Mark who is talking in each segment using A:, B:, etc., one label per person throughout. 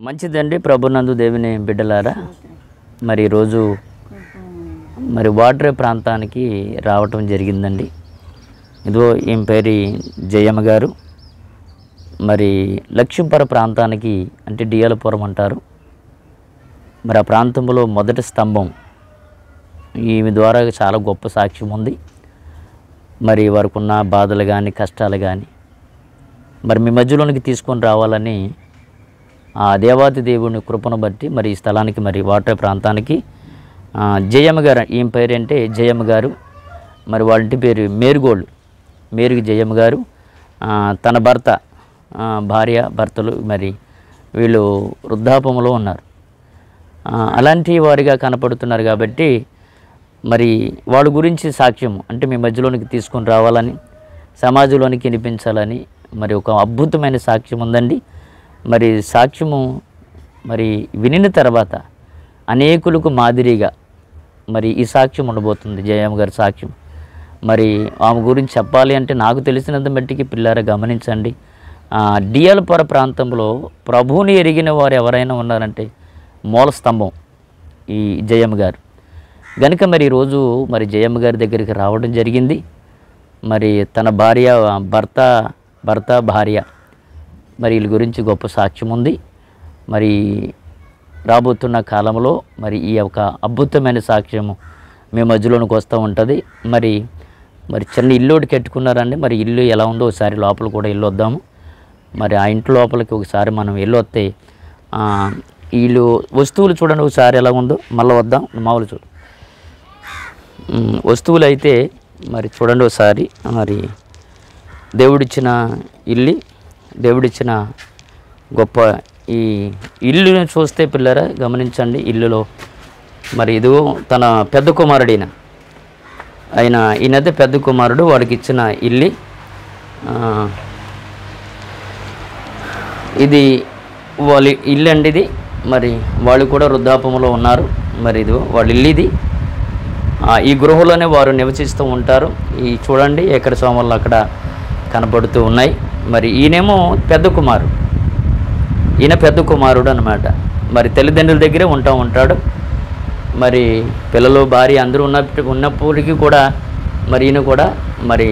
A: మంచిదండి ప్రభునందు దేవుని బిడ్డలారా. మరి ఈరోజు మరి వాడ్రే ప్రాంతానికి రావటం జరిగిందండి. ఇదో ఈమె పేరు జయమ్మ గారు. మరి లక్ష్మీపుర ప్రాంతానికి అంటే డియాలపురం అంటారు. మరి ఆ ప్రాంతంలో మొదటి స్తంభం ఈమె ద్వారా చాలా గొప్ప సాక్ష్యం ఉంది. మరి వారికి ఉన్న బాధలు కానీ కష్టాలు కానీ మరి మీ మధ్యలోనికి తీసుకొని రావాలని ఆ దేవాది దేవుని కృపను బట్టి మరి ఈ స్థలానికి మరి వాటర్ ప్రాంతానికి జయమ్మ గారు, ఈమె పేరు అంటే జయమ్మ గారు. మరి వాళ్ళ ఇంటి పేరు మేరుగి జయమ్మ గారు. తన భార్య భర్తలు మరి వీళ్ళు వృద్ధాపంలో ఉన్నారు. అలాంటి వారిగా కనపడుతున్నారు కాబట్టి మరి వాళ్ళ గురించి సాక్ష్యం అంటే మీ మధ్యలోనికి తీసుకొని రావాలని, సమాజంలోనికి వినిపించాలని మరి ఒక అద్భుతమైన సాక్ష్యం ఉందండి. మరి సాక్ష్యము మరి వినిన తర్వాత అనేకులకు మాదిరిగా మరి ఈ సాక్ష్యం ఉండబోతుంది. జయమ్మ గారి సాక్ష్యం మరి ఆమె గురించి చెప్పాలి అంటే నాకు తెలిసినంత మట్టికి పిల్లారా గమనించండి. డియాలపుర ప్రాంతంలో ప్రభువుని ఎరిగిన వారు ఎవరైనా ఉన్నారంటే మూల స్తంభం ఈ జయమ్మ గారు. కనుక మరి ఈరోజు మరి జయమ్మ గారి దగ్గరికి రావడం జరిగింది. మరి తన భర్త భార్య మరి వీళ్ళ గురించి గొప్ప సాక్ష్యం ఉంది. మరి రాబోతున్న కాలంలో మరి ఈ యొక్క అద్భుతమైన సాక్ష్యము మీ మధ్యలోనికి వస్తూ ఉంటుంది. మరి చిన్న ఇల్లు ఒకటి కట్టుకున్నారండి. మరి ఇల్లు ఎలా ఉందో ఒకసారి లోపల కూడా ఇల్లు వద్దాము. మరి ఆ ఇంటి లోపలికి ఒకసారి మనం వస్తే వీళ్ళు వస్తువులు చూడండి ఒకసారి ఎలా ఉందో మళ్ళీ వద్దాం. మామూలు చూడు వస్తువులు అయితే మరి చూడండి ఒకసారి. మరి దేవుడిచ్చిన దేవుడిచ్చిన గొప్ప ఈ ఇల్లుని చూస్తే పిల్లరా గమనించండి. ఇల్లులో మరి ఇదిగో తన పెద్ద కుమారుడైన ఈయనైతే పెద్ద కుమారుడు వాడికి ఇచ్చిన ఇల్లు. ఇది వాళ్ళ ఇల్లు అండి. ఇది మరి వాళ్ళు కూడా వృద్ధాపంలో ఉన్నారు. మరి ఇదిగో వాళ్ళ ఇల్లు ఇది. ఈ గృహంలోనే వారు నివసిస్తూ ఉంటారు. ఈ చూడండి ఎక్కడ సోమలు అక్కడ కనపడుతూ ఉన్నాయి. మరి ఈయనేమో ఈయన పెద్ద కుమారుడు అన్నమాట. మరి తల్లిదండ్రుల దగ్గరే ఉంటాడు. మరి పిల్లలు భార్య అందరూ ఉన్నప్పటికీ కూడా మరి ఈయన కూడా మరి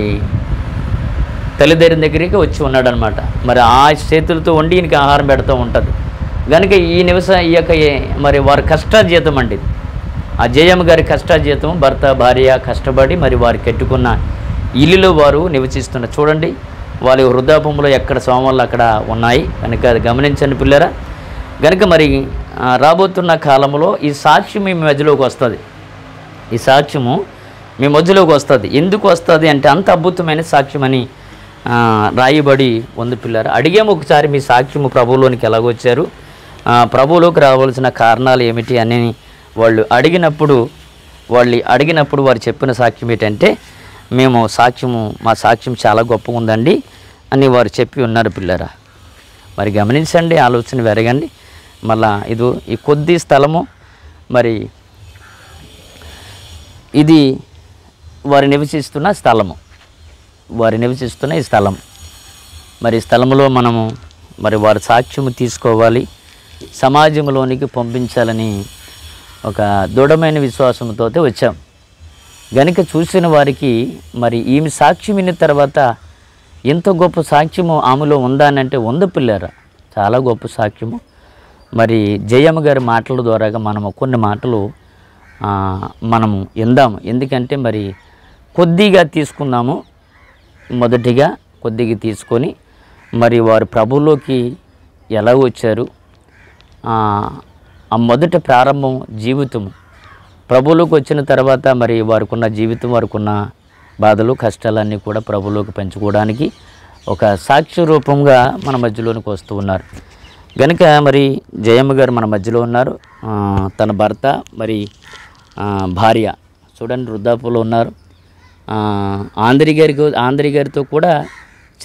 A: తల్లిదండ్రుల దగ్గరికి వచ్చి ఉన్నాడు అనమాట. మరి ఆ చేతులతో వండి ఈయనకి ఆహారం పెడుతూ ఉంటుంది. కనుక ఈ యొక్క మరి వారి కష్టాజీతం అండి. ఆ జయమ్మ గారి కష్టాజీతం భర్త భార్య కష్టపడి మరి వారు కట్టుకున్న ఇల్లులో వారు నివసిస్తున్నారు. చూడండి వాళ్ళ వృద్ధాపంలో ఎక్కడ సోమవాళ్ళు అక్కడ ఉన్నాయి. కనుక అది గమనించండి పిల్లరా. కనుక మరి రాబోతున్న కాలంలో ఈ సాక్ష్యం మీ మధ్యలోకి వస్తుంది. ఈ సాక్ష్యము మీ మధ్యలోకి వస్తుంది. ఎందుకు వస్తుంది అంటే అంత అద్భుతమైన సాక్ష్యం అని రాయబడి ఉంది పిల్లరా. అడిగాము ఒకసారి మీ సాక్ష్యము ప్రభువులోనికి ఎలాగొచ్చారు, ప్రభువులోకి రావాల్సిన కారణాలు ఏమిటి అని వాళ్ళు అడిగినప్పుడు వారు చెప్పిన సాక్ష్యం ఏంటంటే మా సాక్ష్యం చాలా గొప్పగా ఉందండి అని వారు చెప్పి ఉన్నారు పిల్లరా. మరి గమనించండి, ఆలోచన వెరగండి. మళ్ళా ఈ కొద్ది స్థలము మరి ఇది వారు నివసిస్తున్న ఈ స్థలం. మరి ఈ స్థలంలో మనము మరి వారి సాక్ష్యము తీసుకోవాలి, సమాజంలోనికి పంపించాలని ఒక దృఢమైన విశ్వాసంతో వచ్చాం. గనుక చూసిన వారికి మరి ఈమె సాక్ష్యం విన్న తర్వాత ఎంత గొప్ప సాక్ష్యము ఆమెలో ఉందా అని అంటే ఉంది పిల్లరా, చాలా గొప్ప సాక్ష్యము. మరి జయమ్మ గారి మాటల ద్వారాగా మనము కొన్ని మాటలు మనము విందాము. ఎందుకంటే మరి కొద్దిగా తీసుకుందాము. మొదటిగా కొద్దిగా తీసుకొని మరి వారు ప్రభువులోకి ఎలా వచ్చారు, ఆ మొదటి ప్రారంభం జీవితము ప్రభువులోకి వచ్చిన తర్వాత మరి వారికి ఉన్న జీవితం, వారికి ఉన్న బాధలు కష్టాలన్నీ కూడా ప్రభువులోకి పెంచుకోవడానికి ఒక సాక్ష్య రూపంగా మన మధ్యలోనికి వస్తూ ఉన్నారు. కనుక మరి జయమ్మ గారు మన మధ్యలో ఉన్నారు. తన భర్త మరి భార్య చూడండి వృద్ధాపంలో ఉన్నారు. ఆంధ్రి గారితో కూడా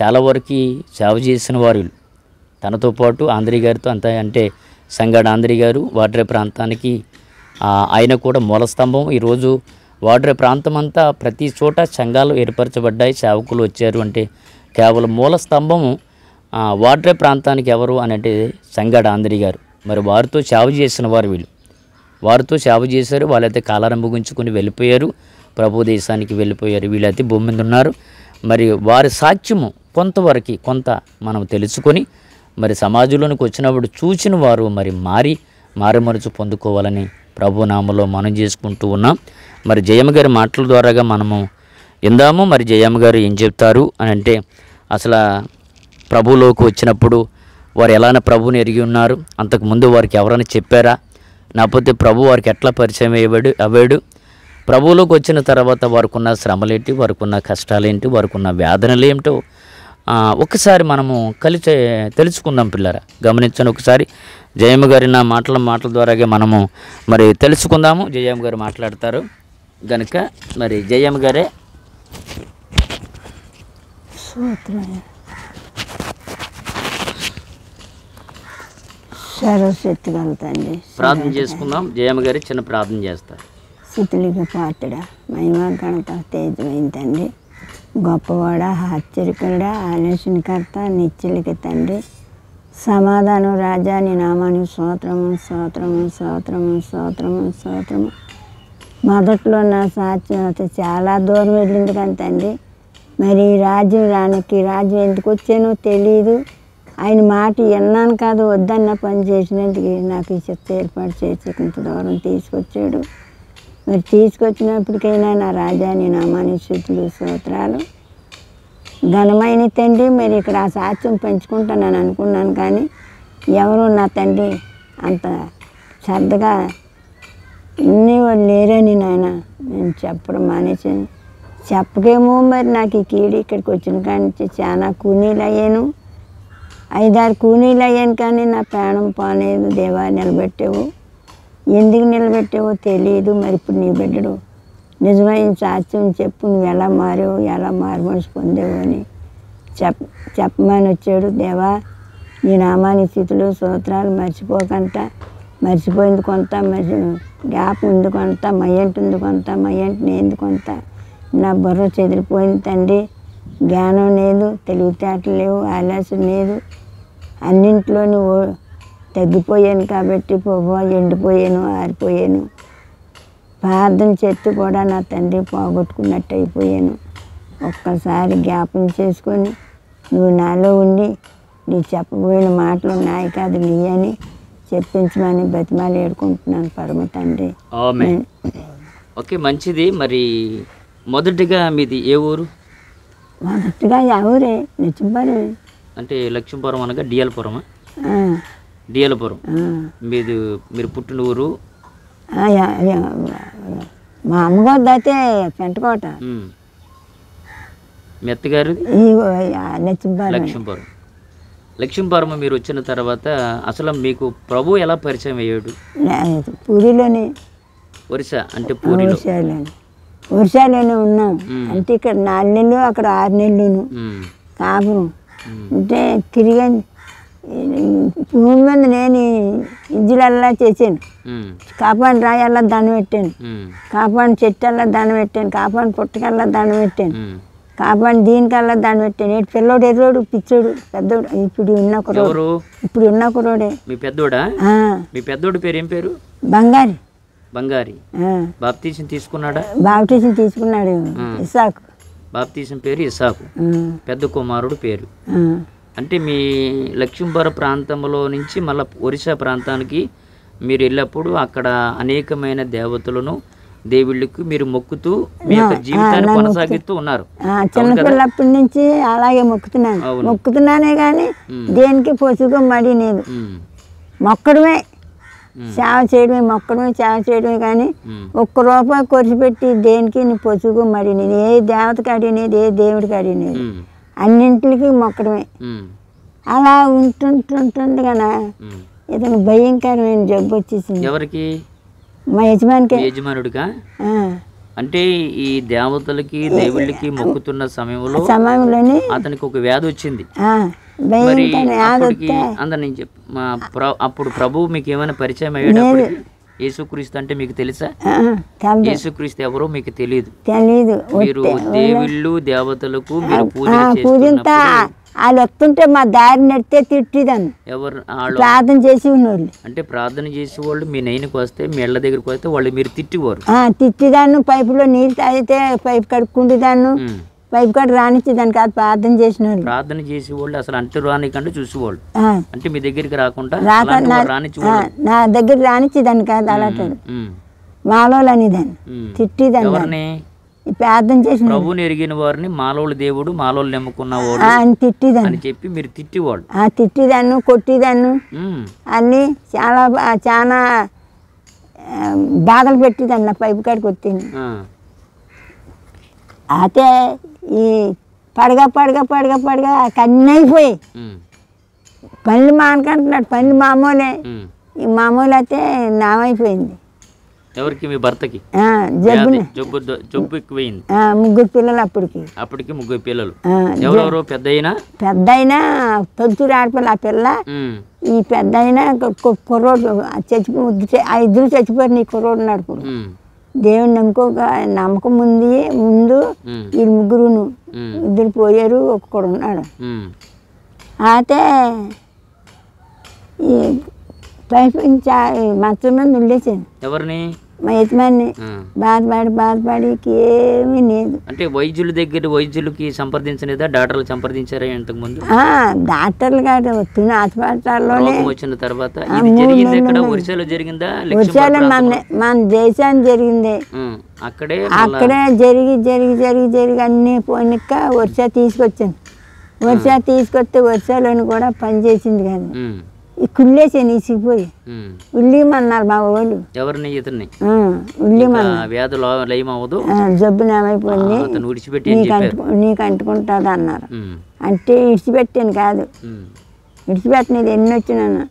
A: చాలా వరకు సేవ చేసిన వారు తనతో పాటు ఆంధ్రి గారితో అంతా అంటే సంగాడ ఆంధ్రి గారు వాడ్రే ప్రాంతానికి ఆయన కూడా మూల స్తంభం. ఈరోజు వాడ్రే ప్రాంతం అంతా ప్రతి చోట సంఘాలు ఏర్పరచబడ్డాయి, సేవకులు వచ్చారు. అంటే కేవలం మూల స్తంభము వాడ్రే ప్రాంతానికి ఎవరు అని అంటే సంగాడ ఆంధ్రి గారు. మరి వారితో సేవ చేసిన వారు వీళ్ళు. వారితో సేవ చేశారు. వాళ్ళైతే కాలారం ముగించుకొని వెళ్ళిపోయారు, ప్రభు దేశానికి వెళ్ళిపోయారు. వీళ్ళైతే భూమి మీద ఉన్నారు. మరి వారి సాక్ష్యము కొంతవరకు కొంత మనం తెలుసుకొని మరి సమాజంలోనికి వచ్చినప్పుడు చూసిన వారు మరి మారమరుచు పొందుకోవాలని ప్రభు నామములో మనం చేసుకుంటూ ఉన్నాం. మరి జయమ్మ గారి మాటల ద్వారాగా మనము ఇందాము. మరి జయమ్మ గారు ఏం చెప్తారు అని అంటే, అసలు ప్రభువులోకి వచ్చినప్పుడు వారు ఎలానే ప్రభువుని ఎరిగి ఉన్నారు, అంతకుముందు వారికి ఎవరైనా చెప్పారా, లేకపోతే ప్రభు వారికి ఎట్లా పరిచయం అవ్వాడు, ప్రభువులోకి వచ్చిన తర్వాత వారికి ఉన్న శ్రమలేంటి, వారికి ఉన్న కష్టాలేంటి, వారికి ఉన్న వేదనలు ఏమిటో ఒకసారి మనము కలిసి తెలుసుకుందాం పిల్లరా. గమనించండి ఒకసారి. జయమ్మ గారి నా మాటల ద్వారాగా మనము మరి తెలుసుకుందాము. జయమ్మ గారు మాట్లాడతారు గనుక మరి జయమ్మ గారే
B: సర్వశక్తిగలుగుతండి.
A: ప్రార్థన చేసుకుందాం. జయమ్మ గారి చిన్న ప్రార్థన చేస్తారు.
B: స్థితులికి పాత్రుడ, మహిమా ఘనత తేజమైన తండ్రి, గొప్పవాడ, ఆశ్చర్యకరుడా, ఆలోచనకర్త, నిత్యులకి తండ్రి, సమాధానం రాజా, నీ నామానికి స్తోత్రము స్తోత్రము స్తోత్రము స్తోత్రము స్తోత్రము. మొదట్లో నా సాక్ష్యం చాలా దూరం వెళ్ళింది కానీ తండ్రి, మరి రాజ్యం ఎందుకు వచ్చానో తెలియదు. ఆయన మాట విన్నాను కాదు, వద్దన్న పని చేసినందుకు నాకు ఈ చెత్త ఏర్పాటు చేసి కొంత దూరం తీసుకొచ్చాడు. మరి తీసుకొచ్చినప్పటికైనా నా రాజా, నీ నామానికి స్తుతులు స్తోత్రాలు. ఘనమైన తండ్రి, మరి ఇక్కడ ఆ సాక్ష్యం పెంచుకుంటానని అనుకున్నాను కానీ ఎవరు నా తండ్రి అంత శ్రద్ధగా ఇన్నేవాళ్ళు లేరని నాయన నేను చెప్పడం మానేసాను. చెప్పకేమో మరి నాకు ఈ కీడు ఇక్కడికి వచ్చిన కానీ చాలా కూనీలు అయ్యాను, 5-6 కూనీలు అయ్యాను కానీ నా ప్రాణం పోలేదు. దేవా, నిలబెట్టావు, ఎందుకు నిలబెట్టావో తెలియదు. మరి ఇప్పుడు నీ బిడ్డడు నిజమైన సాక్ష్యం చెప్పు, నువ్వు ఎలా మారావు, ఎలా మారుమనిషి పొందావు అని చెప్పమని వచ్చాడు. దేవా, నీ నామాని స్థితిలో స్తోత్రాలు. మర్చిపోయింది కొంత, గ్యాప్ ఉంది కొంత, మయ్యంటి ఉంది కొంత, మయ్యంటి నేంది కొంత. నా బుర్ర చెదిరిపోయింది తండ్రి, జ్ఞానం లేదు, తెలివితేటలు లేవు, ఆలోచన లేదు, అన్నింట్లో నువ్వు తగ్గిపోయాను కాబట్టి ప్రభు ఎండిపోయాను, ఆరిపోయాను. ప్రార్థన చెట్టు కూడా నా తండ్రి పోగొట్టుకున్నట్టు అయిపోయాను. ఒక్కసారి జ్ఞాపం చేసుకొని నువ్వు నాలో ఉండి నీ చెప్పబోయిన మాటలు నాయి కాదు నీ అని చెప్పించమని బతిమాలు ఏడుకుంటున్నాను పరమ తండ్రి.
A: ఓకే, మంచిది. మరి మొదటిగా మీది ఏ ఊరు?
B: మొదటిగా ఎవరే లక్ష్మీపురం.
A: అంటే లక్ష్మీపురం అనగా డియల్పురమా? డియల్పురం మీరు పుట్టిన ఊరు?
B: మా అమ్మగారు అయితే పెంటకోట,
A: మీ అత్తగారు
B: లక్ష్మీపురం.
A: లక్ష్మీపురం మీరు వచ్చిన తర్వాత అసలు మీకు ప్రభు ఎలా పరిచయం అయ్యాడు?
B: పూరిలోనే.
A: ఒరిస్సా అంటే పూరిలో?
B: ఒరిస్సాలోనే ఉన్నాం. అంటే ఇక్కడ 4 నెలలు, అక్కడ 6 నెలలు కాపురం. అంటే తిరిగాను భూమి మీద. నేను ఇజ్జులల్లా చేశాను, కాపాని రాయల్లా దండం పెట్టాను, కాపాని చెట్టల్లా దండం పెట్టాను, కాపాని పుట్టకల్లా దండం పెట్టాను, కాపాని దీనికల్లా దండం పెట్టాను. ఏడు పిల్లోడు, ఎర్రోడు, పిచ్చోడు, పెద్దోడు. ఇప్పుడు ఉన్న కుర్రోడే.
A: మీ పెద్దోడా? మీ పెద్దోడు పేరు ఏం పేరు? బంగారి. బాప్తీసం తీసుకున్నాడా?
B: బాప్తీసం తీసుకున్నాడు. ఇసాకు.
A: బాప్తీసం పేరు ఇసాకు. పెద్ద కుమారుడు పేరు. అంటే మీ లక్ష్మీపురం ప్రాంతంలో నుంచి మళ్ళీ ఒరిస్సా ప్రాంతానికి మీరు వెళ్ళినప్పుడు అక్కడ అనేకమైన దేవతలను, దేవుళ్ళకు మీరు మొక్కుతూ మీ యొక్క జీవితాన్ని కొనసాగిస్తూ ఉన్నారు.
B: చిన్నపిల్లప్పటి నుంచి అలాగే మొక్కుతున్నానే కానీ దేనికి పొసుగు మడి లేదు. మొక్కడమే సేవ చేయడమే కానీ ₹1 ఖర్చు పెట్టి దేనికి నీ పొసుగు మడి నేను ఏ దేవతకి అడిగినది, ఏ దేవుడికి అడిగినది, అన్నింటికి మొక్కడమే. అలా ఉంటుండగానే ఏదైనా భయంకరమైన జబ్బు వచ్చేసింది.
A: ఎవరికి?
B: మా యజమానుడికా.
A: అంటే ఈ దేవతలకి, దేవుళ్ళకి మొక్కుతున్న సమయంలోనే అతనికి ఒక వ్యాధి వచ్చింది. అప్పుడు ప్రభు మీకు ఏమైనా పరిచయం అయ్యేటప్పుడు యేసుక్రీస్తు అంటే మీకు తెలుసా?
B: తెలదు.
A: యేసుక్రీస్తు ఎవరో మీకు తెలియదు.
B: తెలీదు.
A: మీరు దేవుళ్ళు దేవతలకు మీరు పూజ
B: పూజంతా వాళ్ళు వస్తుంటే మా దారి నెడితే తిట్టిదాన్ని.
A: ఎవరు
B: ప్రార్థన చేసి ఉన్నోళ్ళు
A: అంటే ప్రార్థన చేసేవాళ్ళు మీ నైన్కి వస్తే మీ ఇళ్ళ దగ్గరికి వస్తే వాళ్ళు మీరు తిట్టివారు.
B: తిట్టిదాన్ని. పైపులో నీళ్ళు తాగితే పైపు కడుక్కుంటేదాన్ని. పైపు కాడ రానిచ్చేదాన్ని కాదు ప్రార్థన చేసిన వాళ్ళు.
A: ప్రార్థన చేసేవాళ్ళు అసలు అంటూ రానికంటే చూసేవాళ్ళు. అంటే మీ దగ్గరికి రాకుండా
B: నా దగ్గర రానిచ్చేదాన్ని కాదు. అలాంటి మాలోళ్ళు అనేదాన్ని. తిట్టిదాన్ని. ప్రార్థన చేసిన
A: ప్రభువుని ఎరిగిన వారిని మాలోళ్ళు దేవుడు మాలోళ్ళు నమ్ముకున్నవాడు
B: అని తిట్టిదాన్ని
A: అని చెప్పి మీరు తిట్టివాళ్ళు.
B: తిట్టిదాన్ని, కొట్టిదాన్ని, అన్నీ చాలా చాలా బాధలు పెట్టిదాన్ని. నా పైపు కాడికి వచ్చింది. అయితే ఈ పడగా పడగా పడగా పడగా కన్నీ అయిపోయి పనులు మానుకుంటున్నాడు. పనులు మామూలే. ఈ మామూలు అయితే నామైపోయింది.
A: ఎవరికి? మీ భర్తకి జబ్బు ఎక్కువైంది.
B: 3 పిల్లలు. అప్పటికి
A: 3 పిల్లలు. ఎవరెవరు? పెద్దయినా
B: తొలుచూరు ఆడపిల్ల. ఆ పిల్ల ఈ పెద్ద అయినా కుర్రోడు చచ్చిపోయి 5 చచ్చిపోయారు. నీ కుర్రోడు ఉన్నాడు. ఇప్పుడు దేవుని నమ్మకం ముందు ఈ 3 2 పోయారు. ఒక్కడు ఉన్నాడు. అయితే ఈ పైపు మంచం మీద ఉండేసాను.
A: ఎవరిని?
B: మా యజమాని. బాధపడి ఏమీ లేదు.
A: అంటే వైద్యులకి సంప్రదించలేదా? డాక్టర్లు సంప్రదించారా ఇంతకు ముందు?
B: డాక్టర్లు కాదు, వచ్చిన హాస్పిటల్లోనే
A: వచ్చిన తర్వాత జరిగిందా?
B: మన దేశానికి జరిగింది. అక్కడే జరిగి అన్ని పోనిక్క వర్ష తీసుకొచ్చాను. వర్షాలను కూడా పనిచేసింది కాదు. ఈ కుళ్ళేసాను ఇసిగిపోయి. ఉల్లిమన్నారు మా వాళ్ళు.
A: ఎవరిని? ఇతన్ని
B: జబ్బు ఏమైపోయింది, నీకు అంటుకుంటుంది అన్నారు. అంటే ఇడిచిపెట్టాను కాదు, ఇడిచిపెట్టలేదు. ఎన్ని వచ్చినాను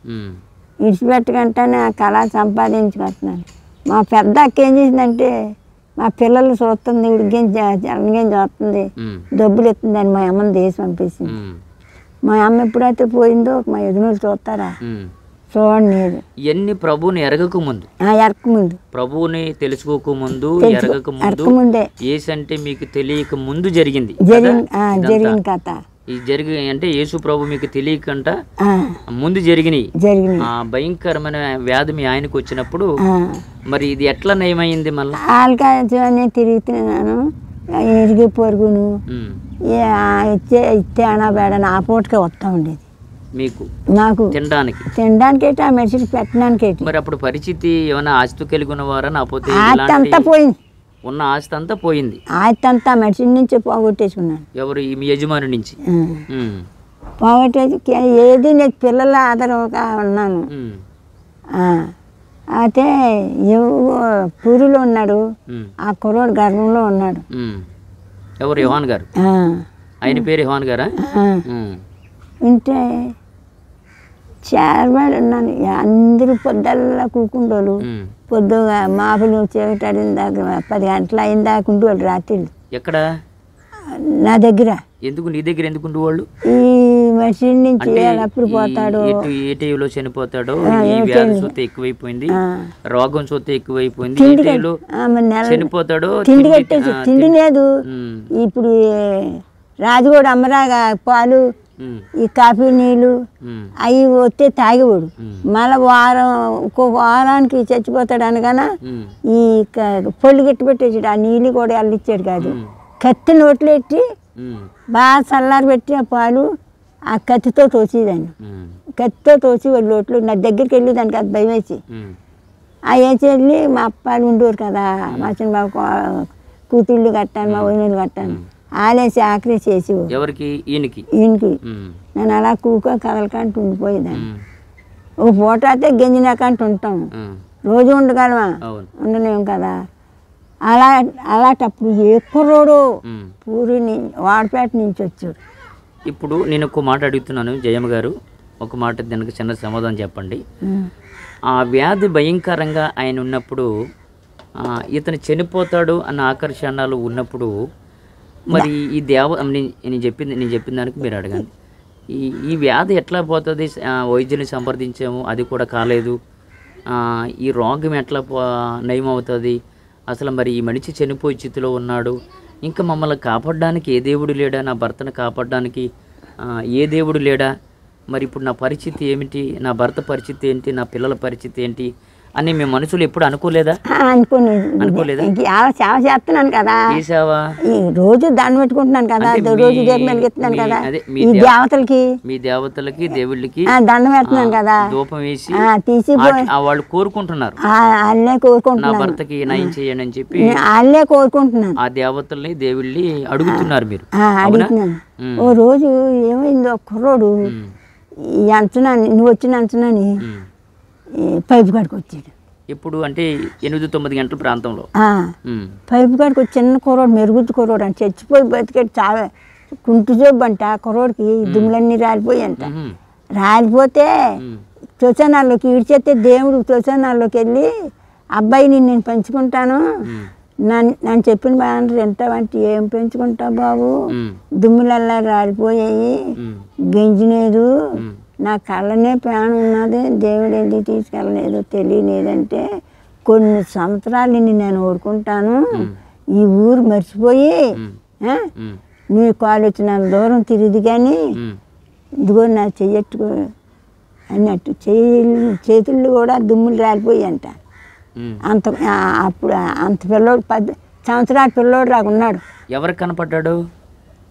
B: ఇడిచిపెట్టకంటే ఆ కళ సంపాదించుకుంటున్నాను. మా పెద్ద అక్క ఏం చేసిందంటే మా పిల్లలు చూస్తుంది, ఉడికేం చూస్తుంది, డబ్బులు ఎత్తుందని మా అమ్మని దేశం పంపేసింది. మా అమ్మ ఎప్పుడైతే పోయిందో మా ఎదురు చూస్తారా? చూడండి.
A: ఇవన్నీ ప్రభువుని ఎరగక ముందు, ప్రభువుని తెలుసుకోక ముందు, ఎరగక ముందే, యేసు అంటే మీకు తెలియక ముందు జరిగింది
B: కథ.
A: అంటే యేసు ప్రభు మీకు తెలియకంట ముందు జరిగినాయి. ఆ భయంకరమైన వ్యాధి మీ ఆయనకు వచ్చినప్పుడు మరి ఇది ఎట్లా నయమైంది? మళ్ళీ
B: ఆల్కాయ తిరుగుతున్నాను, ఎరిగి పొరుగును ఇస్తే అనా బేడని ఆ పూటకే వస్తూ ఉండేది నాకు తినడానికి ఆ మెడిసిన్ పెట్టడానికి.
A: మరి అప్పుడు పరిస్థితి ఏమైనా ఆస్తి కలిగి ఉన్నవారా?
B: ఆస్తి అంతా పోయింది.
A: ఉన్న ఆస్తి అంతా పోయింది.
B: ఆస్తి అంతా మెడిసిన్ నుంచి పోగొట్టేసుకున్నాను.
A: ఎవరు? మీ యజమాని నుంచి
B: పోగొట్టేసి ఏది నేను పిల్లల ఆధారంగా ఉన్నాను. అయితే పూరిలో ఉన్నాడు, ఆ కుర్రోడు గర్భంలో ఉన్నాడు.
A: ఎవరు? యోహాన్ గారు. ఆయన పేరు యోహాన్ గారా?
B: ఉంటే చాలా ఉన్నాను. అందరూ పొద్దుల్లా కూకుండోళ్ళు. పొద్దుగా మాపులు చీకటి దాకా 10 గంటలు అయిన దాకా ఉండేవాళ్ళు రాత్రిళ్ళు.
A: ఎక్కడ?
B: నా దగ్గర.
A: ఎందుకు నీ దగ్గర ఎందుకు ఉండేవాళ్ళు?
B: ఈ మసీన్ నుంచి ఎప్పుడు పోతాడో,
A: ఏ టీవీలో చనిపోతాడో, వ్యాధి సొత్తు ఎక్కువైపోయింది, రోగం సొత్తు ఎక్కువైపోయింది, చనిపోతాడో.
B: తిండి లేదు. ఇప్పుడు రాజుగోడు అమ్మరాగా పాలు, ఈ కాఫీ నీళ్ళు అవి వస్తే తాగేవాడు. మళ్ళీ ఇంకొక వారానికి చచ్చిపోతాడు అనగానే ఈ పొళ్ళు గట్టి పెట్టేసాడు. ఆ నీళ్ళు కూడా వెళ్ళిచ్చాడు కాదు. కత్తి నోట్లో పెట్టి బాగా చల్లారి పెట్టి ఆ పాలు ఆ కత్తితో తోసేదాన్ని. కత్తితో తోసి వాళ్ళ లోట్లు నా దగ్గరికి వెళ్ళి దానికి అది భయం వేసి ఆ వేసి వెళ్ళి మా అప్పాలు ఉండేవారు కదా, మా చిన్న బాబు కూతుళ్ళు కట్టాను, మా వదినలు కట్టాను, ఆలేసి ఆఖరి చేసేవారు. ఈయనకి నేను అలా కూకో కదలకంటూ ఉండిపోయేదాన్ని. ఓ పూట అయితే గెంజినాకంటూ ఉంటాము. రోజు ఉండగలమా? ఉండలేము కదా. అలాంటప్పుడు ఏ కుర్రోడు పూరి వాడపేట నుంచి వచ్చాడు.
A: ఇప్పుడు నేను ఒక మాట అడుగుతున్నాను జయమ్మ గారు, ఒక మాట దానికి చిన్న సమాధానం చెప్పండి. ఆ వ్యాధి భయంకరంగా ఆయన ఉన్నప్పుడు, ఇతను చనిపోతాడు అన్న ఆకర్షణలు ఉన్నప్పుడు, మరి ఈ నేను చెప్పిన దానికి మీరు అడగండి. ఈ వ్యాధి ఎట్లా పోతుంది? వైద్యుని సంప్రదించాము, అది కూడా కాలేదు. ఈ రోగం ఎట్లా నయం అవుతుంది, అసలు మరి ఈ మనిషి చనిపోయే స్థితిలో ఉన్నాడు, ఇంకా మమ్మల్ని కాపాడడానికి ఏ దేవుడు లేడా, నా భర్తను కాపాడడానికి ఏ దేవుడు లేడా, మరి ఇప్పుడు నా పరిస్థితి ఏమిటి, నా భర్త పరిస్థితి ఏంటి, నా పిల్లల పరిస్థితి ఏంటి అని మీ మనసులో ఎప్పుడు అనుకోలేదా? అనుకోలేదా?
B: సేవ చేస్తున్నాను కదా,
A: ఈ సేవ
B: ఈ రోజు దండం పెట్టుకుంటున్నాను కదా, రోజు దీపం వెలిగిస్తున్నాను కదా, ఈ
A: మీ దేవతలకి దేవుళ్ళకి
B: దండం పెడుతున్నాను కదా,
A: ధూపం వేసి
B: తీసి
A: వాళ్ళు కోరుకుంటున్నారు,
B: వాళ్ళే కోరుకుంటున్నారు,
A: నా భర్తకి నయం చేయండి అని చెప్పి
B: వాళ్ళే కోరుకుంటున్నాను,
A: ఆ దేవతల్ని దేవుళ్ళని అడుగుతున్నారు మీరు.
B: అడుగుతున్నాను. ఓ రోజు ఏమైందో కుర్రోడు ఈ అంచనాని, నువ్వు వచ్చిన అంచనాని పైపు కాడికి వచ్చాడు.
A: ఇప్పుడు అంటే 8-9 గంటల ప్రాంతంలో
B: పైపు కాడికి వచ్చి చిన్న కుర్రోడు, మెరుగుద్దు కుర్రోడు అని చచ్చిపోయి బతికాడు. చాలా కుంటు జబ్బు అంట కుర్రోడికి, దుమ్ములన్నీ రాలిపోయి అంట. రాలిపోతే శ్మశానాల్లోకి ఈడ్చేస్తే దేవుడు శ్మశానాల్లోకి వెళ్ళి అబ్బాయిని నేను పెంచుకుంటాను, నన్ను చెప్పిన బాగా వింటావంటే ఏం పెంచుకుంటావు బాబు, దుమ్ములల్లా రాలిపోయాయి, గెంజిలేదు, నా కళ్ళనే ప్రాణం ఉన్నది, దేవుడు ఎందుకు తీసుకెళ్ళలేదు తెలియలేదంటే కొన్ని సంవత్సరాలు నేను ఓడుకుంటాను, ఈ ఊరు మర్చిపోయి నీ కాలు వచ్చిన దూరం తిరిగి కానీ ఇదిగో నా చెయ్యట్టుకో అన్నట్టు చేతుళ్ళు కూడా దుమ్ములు రాలిపోయి అంట. అంత అప్పుడు అంత పిల్లోడు 10 సంవత్సరాల పిల్లోడు రాకున్నాడు.
A: ఎవరికి కనపడ్డాడు?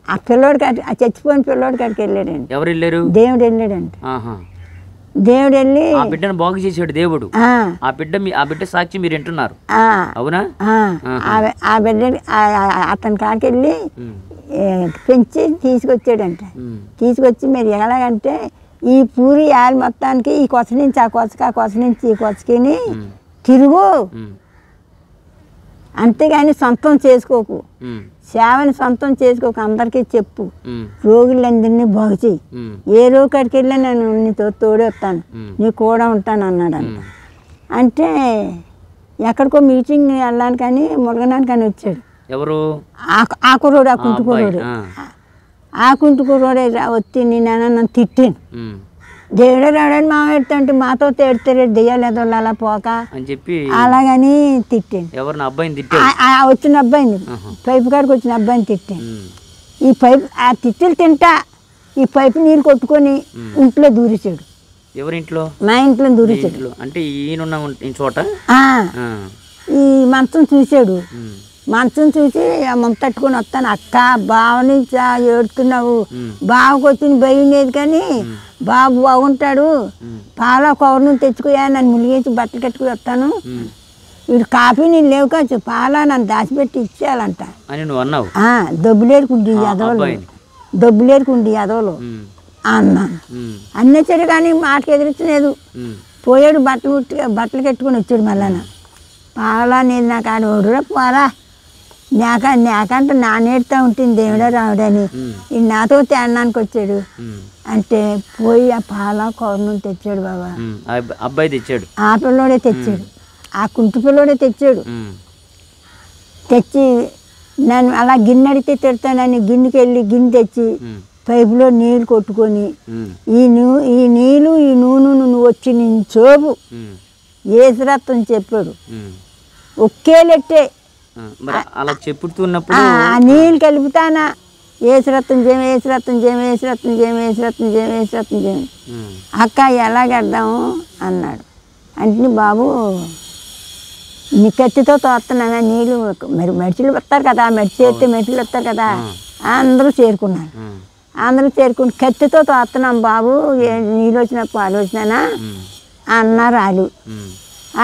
B: ఆ పిల్లోడి కాడికి, ఆ చచ్చిపోయిన పిల్లోడి కాడికి వెళ్ళాడండి.
A: ఎవరు వెళ్ళారు?
B: దేవుడు వెళ్ళాడంట. దేవుడు వెళ్ళి
A: ఆ బిడ్డను బాగు చేసాడు దేవుడు. ఆ బిడ్డ సాక్షి మీరు వింటున్నారు, అవునా?
B: ఆ బిడ్డ అతని కాడికి వెళ్ళి పెంచి తీసుకొచ్చాడంట. తీసుకొచ్చి మీరు ఎలాగంటే ఈ పూరి యాలు మొత్తానికి ఈ కొస నుంచి ఆ కొసకి, ఆ కొస నుంచి ఈ కొసకిని తిరుగు, అంతేగాని సొంతం చేసుకోకు, సేవని సొంతం చేసుకోకు, అందరికీ చెప్పు, రోగులందరినీ బాగు చెయ్యి, ఏ రోగి కాడికి వెళ్ళా నేను నీతో తోడే వస్తాను, నీ కూడా ఉంటాను అన్నాడంట. అంటే ఎక్కడికో మీటింగ్ వెళ్ళడానికి కానీ మురగడానికి అని వచ్చాడు.
A: ఎవరు?
B: ఆ కుర్రోడు, ఆ కుంటుకుర్రోడు, ఆ కుంటుకుర్రోడే వచ్చి నన్ను తిట్టాను. దేవుడే రాడని మా పెడుతుంటే మాతో తేడుతారు దెయ్యాలేదో అలా పోక
A: అని చెప్పి
B: అలాగని తిట్టాను.
A: ఎవరిని? అబ్బాయిని తిట్టాను.
B: వచ్చిన అబ్బాయిని, పైపు కాడికి వచ్చిన అబ్బాయిని తిట్టాను. ఈ పైపు ఆ తిట్టులు తింటా ఈ పైపు నీళ్ళు కొట్టుకొని ఇంట్లో దూరిచాడు.
A: ఎవరింట్లో?
B: మా ఇంట్లో దూరిచాడు.
A: అంటే ఈయన చోట
B: ఈ మంచం చూశాడు. మంచం చూసి అమ్మ తట్టుకొని వస్తాను, అక్క బావని ఏడుతున్నావు, బావకు వచ్చిన భయం లేదు కానీ బాబు బాగుంటాడు, పాల కవర్ తెచ్చుకోయా, నన్ను ములిగేసి బట్టలు కట్టుకుని వస్తాను, వీడు కాఫీ నీళ్ళు లేవు కాదు, పాల నన్ను దాచిపెట్టి ఇచ్చేయాలంట
A: అని నువ్వు అన్నావు.
B: దబ్బులేరుకుండి యాదవులు, దబ్బులేరుకుండి యాదవులు అన్నాను. అన్నచ్చాడు కానీ మాటకు ఎదిరించలేదు. పోయాడు, బట్టలు కట్టుకొని వచ్చాడు. మళ్ళా పాల నీళ్ళు నాకు ఆడోడురా పోరా, నాకంటే నానేడుతూ ఉంటుంది దేవుడా రావుడని, ఈ నాతో తేడానికి వచ్చాడు అంటే పోయి ఆ పాల కవర్ తెచ్చాడు. బాబా
A: అబ్బాయి తెచ్చాడు,
B: ఆ పిల్లోడే తెచ్చాడు, ఆ కుంటు పిల్లోడే తెచ్చాడు. తెచ్చి నన్ను అలా గిన్నె అడిగితే తిడతానని గిన్నెకి వెళ్ళి గిన్నె తెచ్చి పైపులో నీళ్ళు కొట్టుకొని ఈ నీళ్ళు ఈ నూనె నువ్వు వచ్చి నేను చోపు ఏసురత్వం చెప్పాడు. ఒక్కేలెట్టే
A: అలా చెప్పుతున్నప్పుడు
B: ఆ నీళ్ళు కలుపుతానా, ఏసురత్నం చేయము, ఏసురత్నం చేయము, ఏసురత్నం చేయము, ఏసురత్నం చేయము, ఏసురత్నం చేయము. అక్క ఎలాగెడదాము అన్నాడు. అంటే బాబు నీ కత్తితో తోస్తున్నాను నీళ్ళు, మరి మెడిసిన్లు వస్తారు కదా, మెడిసి అయితే మెడిసిన్లు వస్తారు కదా, అందరూ చేరుకున్నారు. అందరూ చేరుకుని కత్తితో తోస్తున్నాం బాబు, నీళ్ళు వచ్చినా పాలు వచ్చినానా అన్నారు వాళ్ళు.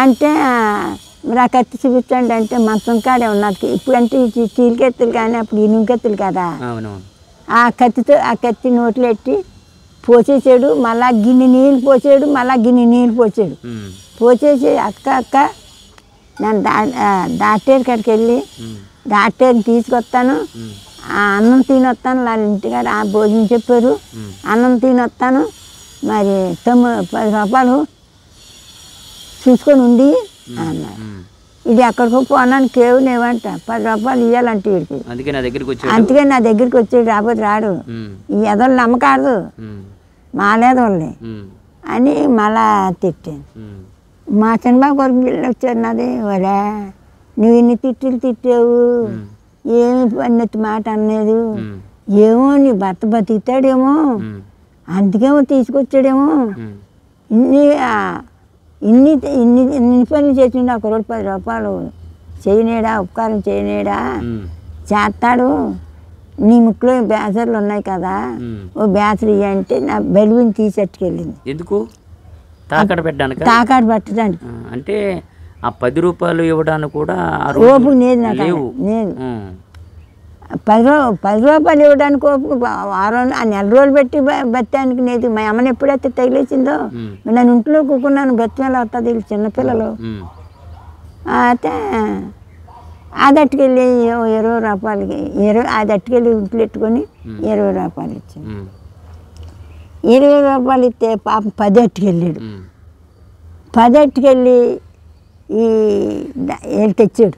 B: అంటే మరి ఆ కత్తి చూపించండి అంటే మంచం కాడే ఉన్నది. ఇప్పుడంటే స్టీల్ కత్తులు కానీ అప్పుడు ఇనుము కత్తులు కదా. ఆ కత్తి నోట్లో ఎట్టి పోసేసాడు. మళ్ళా గిన్నె నీళ్ళు పోసాడు, మళ్ళా గిన్నె నీళ్ళు పోసాడు. పోసేసి అక్క నేను డాక్టర్ కాడికి వెళ్ళి డాక్టర్ని తీసుకొస్తాను, అన్నం తినొస్తాను, వాళ్ళ ఇంటికాడ ఆ భోజనం చెప్పారు, అన్నం తినొస్తాను, మరి 10 రూపాయలు చూసుకొని ఉండి అన్నారు. ఇది ఎక్కడికో పోనాను కేవు నేవంట 10 రూపాయలు ఇవ్వాలంటే వీడికి, అందుకే నా దగ్గరికి వచ్చాడు. రాకపోతే రాడు, ఈ ఎదలు నమ్మకాదు మాలేదోళ్ళని అని మళ్ళా తిట్టాను. మా చిన్నబాబు కొరకు పిల్లలు వచ్చారు నాది వాళ్ళే నువ్వు ఇన్ని తిట్లు తిట్టావు ఏమి అన్నట్టు మాట అనలేదు ఏమో నీ భర్త బతికితాడేమో అందుకేమో తీసుకొచ్చాడేమో ఇన్ని ఇన్ని ఇన్ని ఇన్ని పనులు చేసిండు ఆ కుర్రోడు 10 రూపాయలు చేయనేడా ఉపకారం చేయనేడా చేస్తాడు నీ ముక్కులో బేసర్లు ఉన్నాయి కదా ఓ బేసరు ఇయ్య అంటే నా బెలుగుని తీసెట్టుకెళ్ళింది.
A: ఎందుకు? తాకడ పెట్టడానికి?
B: తాకాడ పెట్టడానికి.
A: అంటే ఆ 10 రూపాయలు ఇవ్వడానికి కూడా
B: ఓపిక లేదు నాకు, లేదు. 10 రూపాయలు ఇవ్వడానికి ఓపిక ఆ నెల రోజులు పెట్టి బత్తానికి లేదు. మా అమ్మని ఎప్పుడైతే తగిలేసిందో నన్ను ఇంట్లో కూకున్నాను, బెత్తమేలా వస్తుంది వీళ్ళు చిన్నపిల్లలు. అయితే అది అట్టుకెళ్ళి 20 రూపాయలకి అది అట్టుకెళ్ళి ఇంట్లో పెట్టుకొని 20 రూపాయలు ఇచ్చింది. 20 రూపాయలు ఇస్తే పాపం 10 అట్టుకెళ్ళాడు. 10 అట్టుకెళ్ళి వీళ్ళు తెచ్చాడు.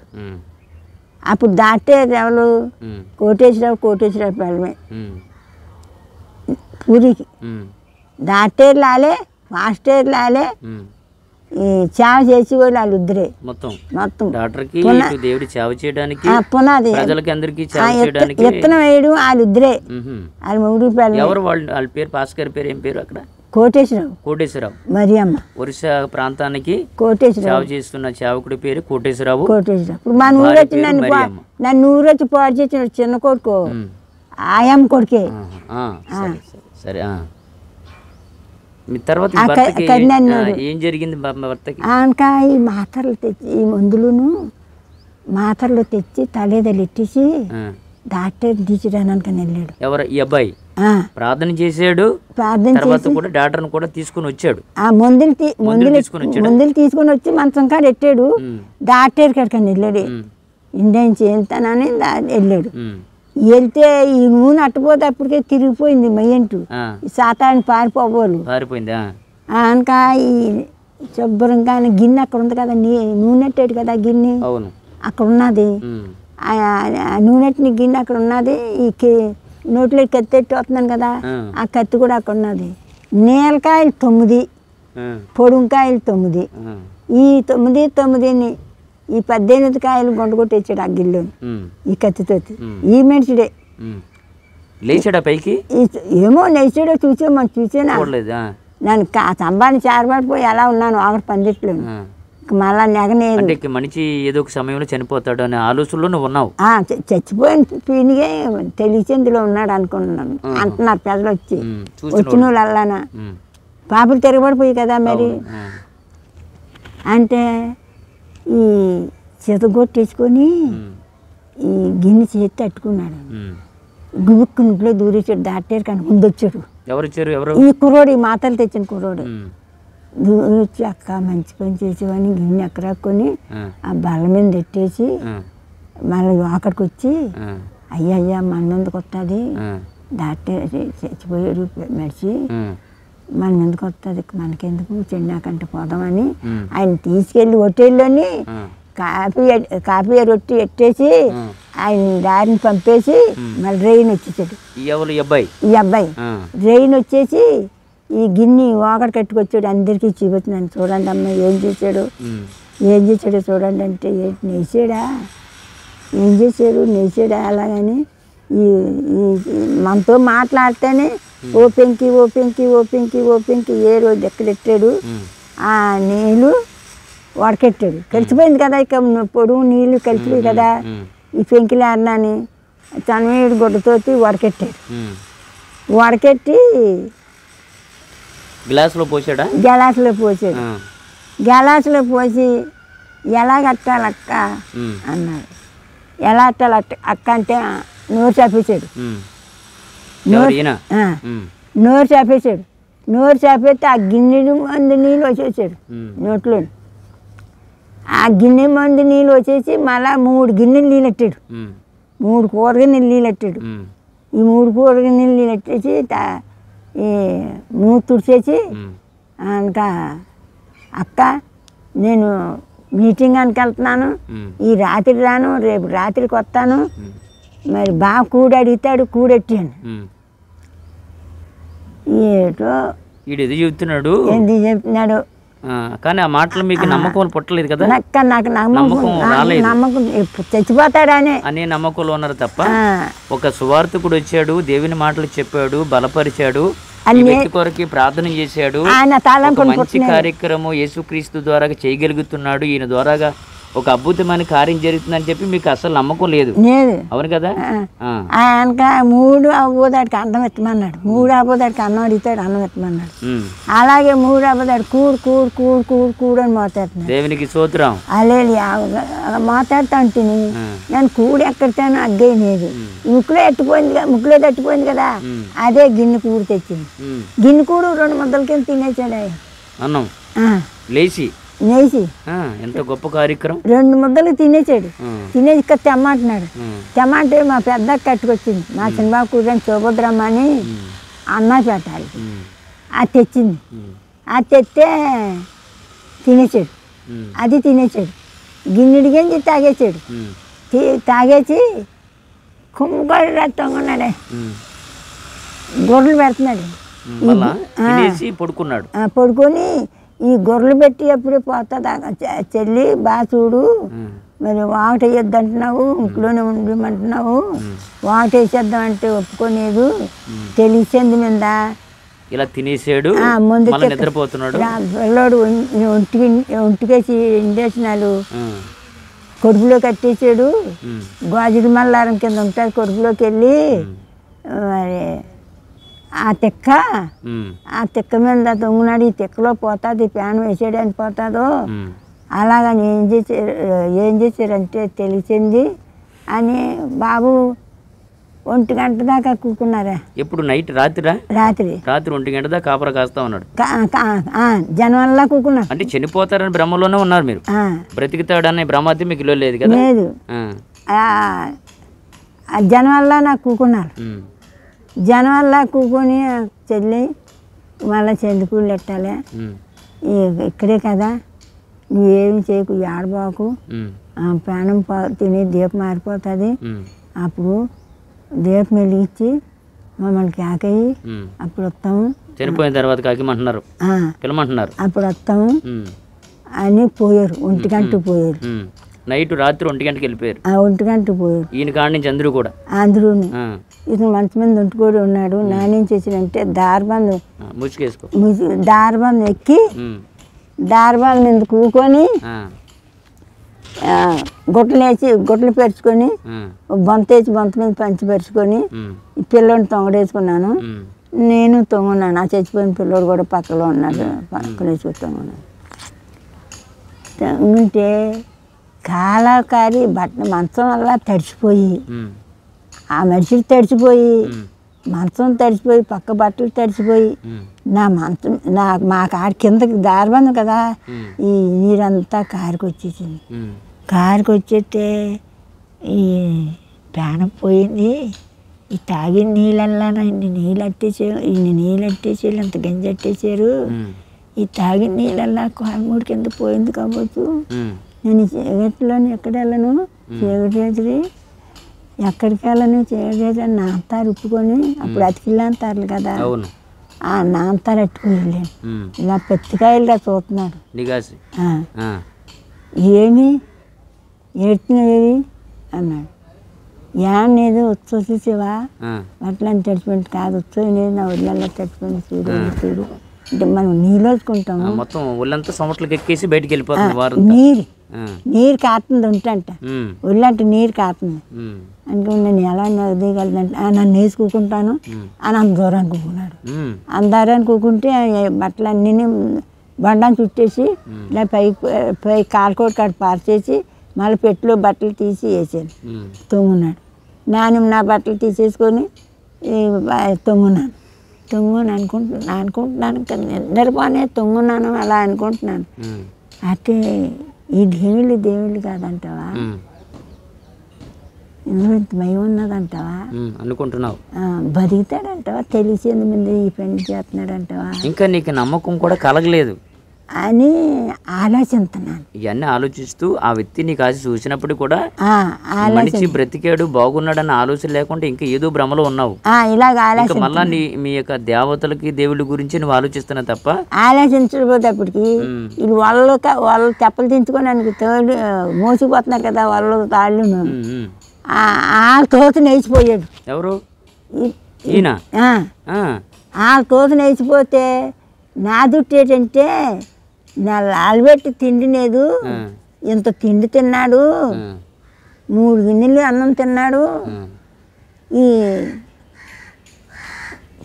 B: అప్పుడు దాటేది ఎవరు? కోటేశ్వరరావు పిల్లమే పూరికి దాటేరు లాలే మాస్టర్ లాలే ఈ సేవ చేసి వాళ్ళు ఇద్దరే మొత్తం పునాది విత్తనం వేయడం వాళ్ళిద్దరే. వాళ్ళ మొగుడు
A: పిల్లలు కోటేశ్వరరావు
B: మరియమ్మ
A: ఒరిస్సా ప్రాంతానికి
B: కోటేశ్వరరావు
A: చేస్తున్న సేవకుడి పేరు కోటేశ్వరరావు.
B: ఇప్పుడు మన ఊరు వచ్చి నన్ను ఊరు వచ్చి పాడు చేసిన చిన్న కొడుకు ఆయమ్మ కొడుకే.
A: సరే తర్వాత ఏం జరిగింది భర్తకి?
B: ఇంకా ఈ మాత్రలు తెచ్చి ఈ మందులను మాత్రలు తెచ్చి తలేదలు ఎట్టేసి డాక్టర్ తీర్చడానికి వెళ్ళాడు.
A: ఎవరు ఈ అబ్బాయి? ప్రార్థన చేసాడు, తర్వాత కూడా డాక్టర్ని కూడా తీసుకుని వచ్చాడు.
B: ఆ మందులు తీసుకుని వచ్చి మంచం కాడ పెట్టాడు. డాక్టర్ కాడికని వెళ్ళాడు. ఇండియన్ చేస్తానని వెళ్ళాడు. వెళ్తే ఈ నూనె అట్టపోతే అప్పటికే తిరిగిపోయింది మయ్యంటూ సాతాన్ని పారిపోయిందా. ఇంకా ఈ శుభ్రంగా గిన్నె అక్కడ ఉంది కదా, నూనె అట్టాడు కదా గిన్నె అక్కడ ఉన్నది. ఆ నూనెట్టిన గిన్నె అక్కడ ఉన్నది. ఈ నోట్లో కత్తి ఎట్టి వస్తున్నాను కదా, ఆ కత్తి కూడా అక్కడ ఉన్నది. నీలకాయలు 9, పొడుంకాయలు 9. ఈ 9 ఈ 18 కాయలు గుండగొట్టేచ్చాడు ఆ గిల్లోని ఈ కత్తితో. ఈ మనిషిడే
A: లేచాడా పైకి?
B: ఏమో లేచాడో చూసానా నన్ను సంబాన్ని చారబడిపోయి ఎలా ఉన్నాను ఆవిడ పందిట్లో. మళ్ళా నెగనేది
A: మనిషి ఏదో ఒక సమయంలో చనిపోతాడు అనే ఆలోచనలో నువ్వు ఉన్నావు.
B: చచ్చిపోయిన పీనిగే తెలిసిందులో ఉన్నాడు అనుకున్నాను అంటున్నారు పెద్దలు వచ్చిన వాళ్ళు అల్లానా. పాపలు తిరగబడిపోయి కదా మరి. అంటే ఈ చెతగొట్టేసుకొని ఈ గిన్నె చేతి తట్టుకున్నాడు. గుబుక్కు ఇంట్లో దూరేసాడు. దాటారు కానీ ముందు వచ్చాడు. ఈ కుర్రోడు ఈ మాతలు తెచ్చిన కుర్రోడు దూరొచ్చి అక్క మంచి పని చేసేవని గిన్నె ఎక్కరాక్కొని ఆ బల్ల మీద పెట్టేసి మళ్ళీ అక్కడికి వచ్చి అయ్యా మన మీదకి వస్తుంది డాక్టర్ చచ్చిపోయాడు మనిషి మన మీదకి వస్తుంది మనకెందుకు చెన్నాకంటే పోదామని ఆయన తీసుకెళ్ళి హోటల్లోని కాఫీ రొట్టి ఎట్టేసి ఆయన దారిని పంపేసి మళ్ళీ రెయిన్ వచ్చేసాడు. ఈ అబ్బాయి రెయిన్ వచ్చేసి ఈ గిన్నె ఓకడ కట్టుకొచ్చాడు. అందరికీ చూపుతున్నాను చూడండి అమ్మ ఏం చేశాడు చూడండి అంటే నేసాడా నేసాడా అలాగని ఈ మనతో మాట్లాడితేనే ఓ పెంకి ఏ రోజు ఎక్కడెట్టాడు ఆ నీళ్ళు వడకెట్టాడు. కలిసిపోయింది కదా ఇక పొడుగు నీళ్ళు కలిసిపోయి కదా ఈ పెంకిలు అన్నాని తనవేడు గుడ్డతోటి వడకెట్టాడు. వడకెట్టి
A: గ్లాసులో పోసాడు.
B: గ్లాసులో పోసి ఎలా కట్టాలి అక్క అన్నాడు. ఎలా కట్టాలి అక్క అంటే నోరు చాపేశాడు. నోరు చాపేస్తే ఆ గిన్నె మంది నీళ్ళు వచ్చేసాడు నోట్లో. ఆ గిన్నె మంది నీళ్ళు వచ్చేసి మళ్ళా 3 గిన్నెలు నీళ్ళు ఎట్టాడు. 3 కూర గిన్నెలు నీళ్ళు ఎట్టాడు. ఈ 3 కూర గిన్నెలు నీళ్ళు ఎట్టేసి ఈ మూడు తుడిచేసి ఇంకా అక్క నేను మీటింగ్ అని వెళ్తున్నాను, ఈ రాత్రి రాను, రేపు రాత్రికి వస్తాను, మరి బాగా కూడి అడిగితాడు కూడెట్టాను. ఏటో
A: చెప్తున్నాడు
B: ఎందుకు చెప్తున్నాడు
A: కానీ ఆ మాటలు మీకు నమ్మకం పుట్టలేదు కదా,
B: నాకు నమ్మకం నమ్మకం చచ్చిపోతాడని
A: అనే నమ్మకంలో ఉన్నారు తప్ప ఒక సువార్తికుడు వచ్చాడు, దేవుని మాటలు చెప్పాడు, బలపరిచాడు, ఈ వ్యక్తి కొరకు ప్రార్థన చేశాడు, ఒక మంచి కార్యక్రమం యేసుక్రీస్తు ద్వారా చేయగలుగుతున్నాడు, ఈయన ద్వారాగా ఒక అద్భుతమైన కార్యం జరుగుతుందని చెప్పి మీకు అసలు నమ్మకం లేదు. అవును కదా.
B: ఆయనక 3 అవ్వదాడికి అన్నం ఎత్తమన్నాడు, 3 అవ్వదాడికి అన్నం అడిగితాడు, అన్నం ఎత్తమన్నాడు. అలాగే 3 అవ్వదాడు కూడు కూడు కూడు కూడు కూడు అని మోతాడుతున్నాడు.
A: దేవునికి స్తోత్రం.
B: అలే మాట్లాడుతా ఉంటుంది. నేను కూడు ఎక్కడితాను అగ్గేయలేదు, ముక్కులో తట్టిపోయింది కదా, అదే గిన్నె కూడు తెచ్చింది. గిన్నె కూడు 2 ముద్దల కింద తినేసాడు
A: అన్నం లేచి
B: నేసి.
A: ఎంత గొప్ప కార్యక్రమం.
B: 2 ముద్దలు తినేసాడు. తినేసి ఇక్కడ తెమ్మంటున్నాడు. తెమ్మంటే మా పెద్ద కట్టుకొచ్చింది, మా చిన్నబాబు కూర్చొని సుభద్రమ్మ అని అన్న పెట్టాలి. అది తెచ్చింది. అది తెస్తే తినేసాడు, అది తినేసాడు. గిన్నెడి గంజి తాగేసాడు. తాగేసి కుమ్మగొడ్డు రక్తంగా గొర్రెలు పెడుతున్నాడు. పడుకొని ఈ గొర్రెలు పెట్టి ఎప్పుడు పోతుంది చెల్లి బాగా చూడు, మరి వాట వేయొద్దు అంటున్నావు, ఇంట్లోనే ఉండమంటున్నావు, వాట వేసేద్దామంటే ఒప్పుకోలేదు, తెలిసింది మీద
A: ఇలా తినేసాడు.
B: ముందు
A: నిద్రపోతున్నాడు
B: పిల్లోడు ఒంటికేసి ఇండేషనాలు కొడుకులో కట్టేసాడు. గాజుడి మల్లారం కింద ఉంటుంది, కొడుకులోకి వెళ్ళి మరి ఆ తిక్క మీద తొంగునాడు. ఈ తిక్కలో పోతుంది, ప్యాన్ వేసాడు అని పోతుందో అలాగని ఏం చేశారంటే తెలిసింది అని బాబు 1 గంట దాకా కూకున్నారా.
A: ఎప్పుడు నైట్ రాత్రి 1 గంట దాకా కాపరా కాస్తా ఉన్నాడు.
B: జనవల్ల కూకున్నాడు.
A: అంటే చనిపోతారని భ్రమలోనే ఉన్నారు మీరు, బ్రతికితాడని భ్రమ అయితే మీకు లేదు కదా.
B: లేదు, జనవల్ల నాకు కూకున్నారు. జనవల్ల కూకొని చెల్లి మళ్ళీ చెందుకూళ్ళు పెట్టాలి, ఇక్కడే కదా, నువ్వేమి చేయకు, ఏడబాకు, ప్రాణం తిని దీపం మారిపోతుంది. అప్పుడు దీపం వెలిగించి మమ్మల్ని కాకయ్యి అప్పుడు వస్తాము,
A: చనిపోయిన తర్వాత కాకిమంటున్నారు, పిలమంటున్నారు,
B: అప్పుడు వస్తాము అని పోయారు. 1 గంట పోయారు.
A: నైట్ రాత్రి 1 గంటకి వెళ్ళిపోయారు.
B: 1 గంట పోయారు.
A: ఈయన కాడి నుంచి అందరూ కూడా
B: ఇతను మంచి మంది ఒంటికోడి ఉన్నాడు. నానేం చేసినంటే దారబంధం
A: ముసుకేసుకో,
B: దారబంధం ఎక్కి దారబంధం మీద కూకొని గుట్టలు పెరుచుకొని బొంత వేసి బొంత మీద పంచి పెరుచుకొని పిల్లోని తొంగడేసుకున్నాను. నేను తొంగున్నాను. ఆ చచ్చిపోయిన పిల్లోడు కూడా పక్కలో ఉన్నాడు, పక్కన వేసి తొంగున్నాను. ఉంటే కాలాకారి మంచం వల్ల తడిచిపోయి, ఆ మనిషికి తడిచిపోయి, మంచం తడిచిపోయి, పక్క బట్టలు తడిచిపోయి, నా మంచం మా కాడి కిందకి దారిబంది కదా, ఈ నీరంతా కారుకి వచ్చేసింది. కారుకి వచ్చేస్తే ఈ ప్రాణం పోయింది. ఈ తాగిన నీళ్ళల్లా ఇన్ని నీళ్ళు అట్టేసారు, అంత గంజి అట్టేసారు. ఈ తాగిన నీళ్ళల్లా 3 కింద పోయింది కావచ్చు. నేను చీకటిలోని ఎక్కడ వెళ్ళను, చీకటి రాత్రి ఎక్కడికి వెళ్ళను, చీకటి రాత్రి అని నాంతారు ఉప్పుకొని, అప్పుడు అతికిల్లా అంటారు కదా, ఆ నాంతారు అట్టుకుని వెళ్ళాను. ఇలా పెద్దకాయలుగా చూస్తున్నాడు. ఏమి ఏడ్చినవి అన్నాడు. ఏమనేది వచ్చేసేవా అట్లని తడిచిపోయింది కాదు, వచ్చేది నా ఒళ్ళల్లో తడిచిపోయింది, చూడు అంటే మనం నీళ్ళోసుకుంటాము,
A: మొత్తం ఒళ్ళంతా సొమట్లకి ఎక్కేసి బయటికి వెళ్ళిపోతుంది.
B: నీరు కాస్తుంది ఉంటంట, ఒళ్ళంటే నీరు కాస్తుంది అనుకుని నేను ఎలా దిగలదంటే నన్ను వేసుకుంటాను అని అంత దూరాన్ని కూకున్నాడు. అంత దూరాన్ని కూకుంటే బట్టలన్నీ బండాన్ని చుట్టేసి ఇలా పై కాలుకోటి కాడ పార్చేసి మళ్ళీ పెట్టిలో బట్టలు తీసి వేసాను. తొంగున్నాడు. నా బట్టలు తీసేసుకొని తొంగుని అనుకుంటున్నాను నిద్రపోనే తొంగున్నాను అలా అనుకుంటున్నాను. అయితే ఈ దేవుళ్ళు కాదంటావా, ఇందులో ఇంత భయం ఉన్నదంటావా
A: అనుకుంటున్నావు,
B: బతుకుతాడంటావా, తెలిసేంది ముందు ఈ పని చేస్తున్నాడంటావా.
A: ఇంకా నీకు నమ్మకం కూడా కలగలేదు.
B: అని ఆలోచిస్తున్నాను.
A: ఇవన్నీ ఆలోచిస్తూ ఆ వ్యక్తిని కాసి చూసినప్పుడు కూడా
B: ఆలోచన
A: మనిషి బ్రతికాడు బాగున్నాడన్న ఆలోచన లేకుండా ఇంకా ఏదో భ్రమలో ఉన్నావు.
B: ఇలాగ
A: ఇంకా
B: ఆలోచన
A: మళ్ళా మీ యొక్క దేవతలకి దేవుడి గురించి నువ్వు ఆలోచిస్తున్నా తప్ప
B: ఆలోచించబోతేప్పటికి వీళ్ళు వాళ్ళు తెప్పలు దించుకొని ఆయనకి తోడు మోసిపోతున్నారు కదా వాళ్ళు తాళ్ళును. వాళ్ళ తోత నేసిపోయాడు.
A: ఎవరు ఈయన?
B: వాళ్ళ తోత నేసిపోతే నా దుట్టు ఏంటంటే నా లాల్బెట్టి తిండి లేదు, ఇంత తిండి తిన్నాడు, 3 గిన్నెలు అన్నం తిన్నాడు, ఈ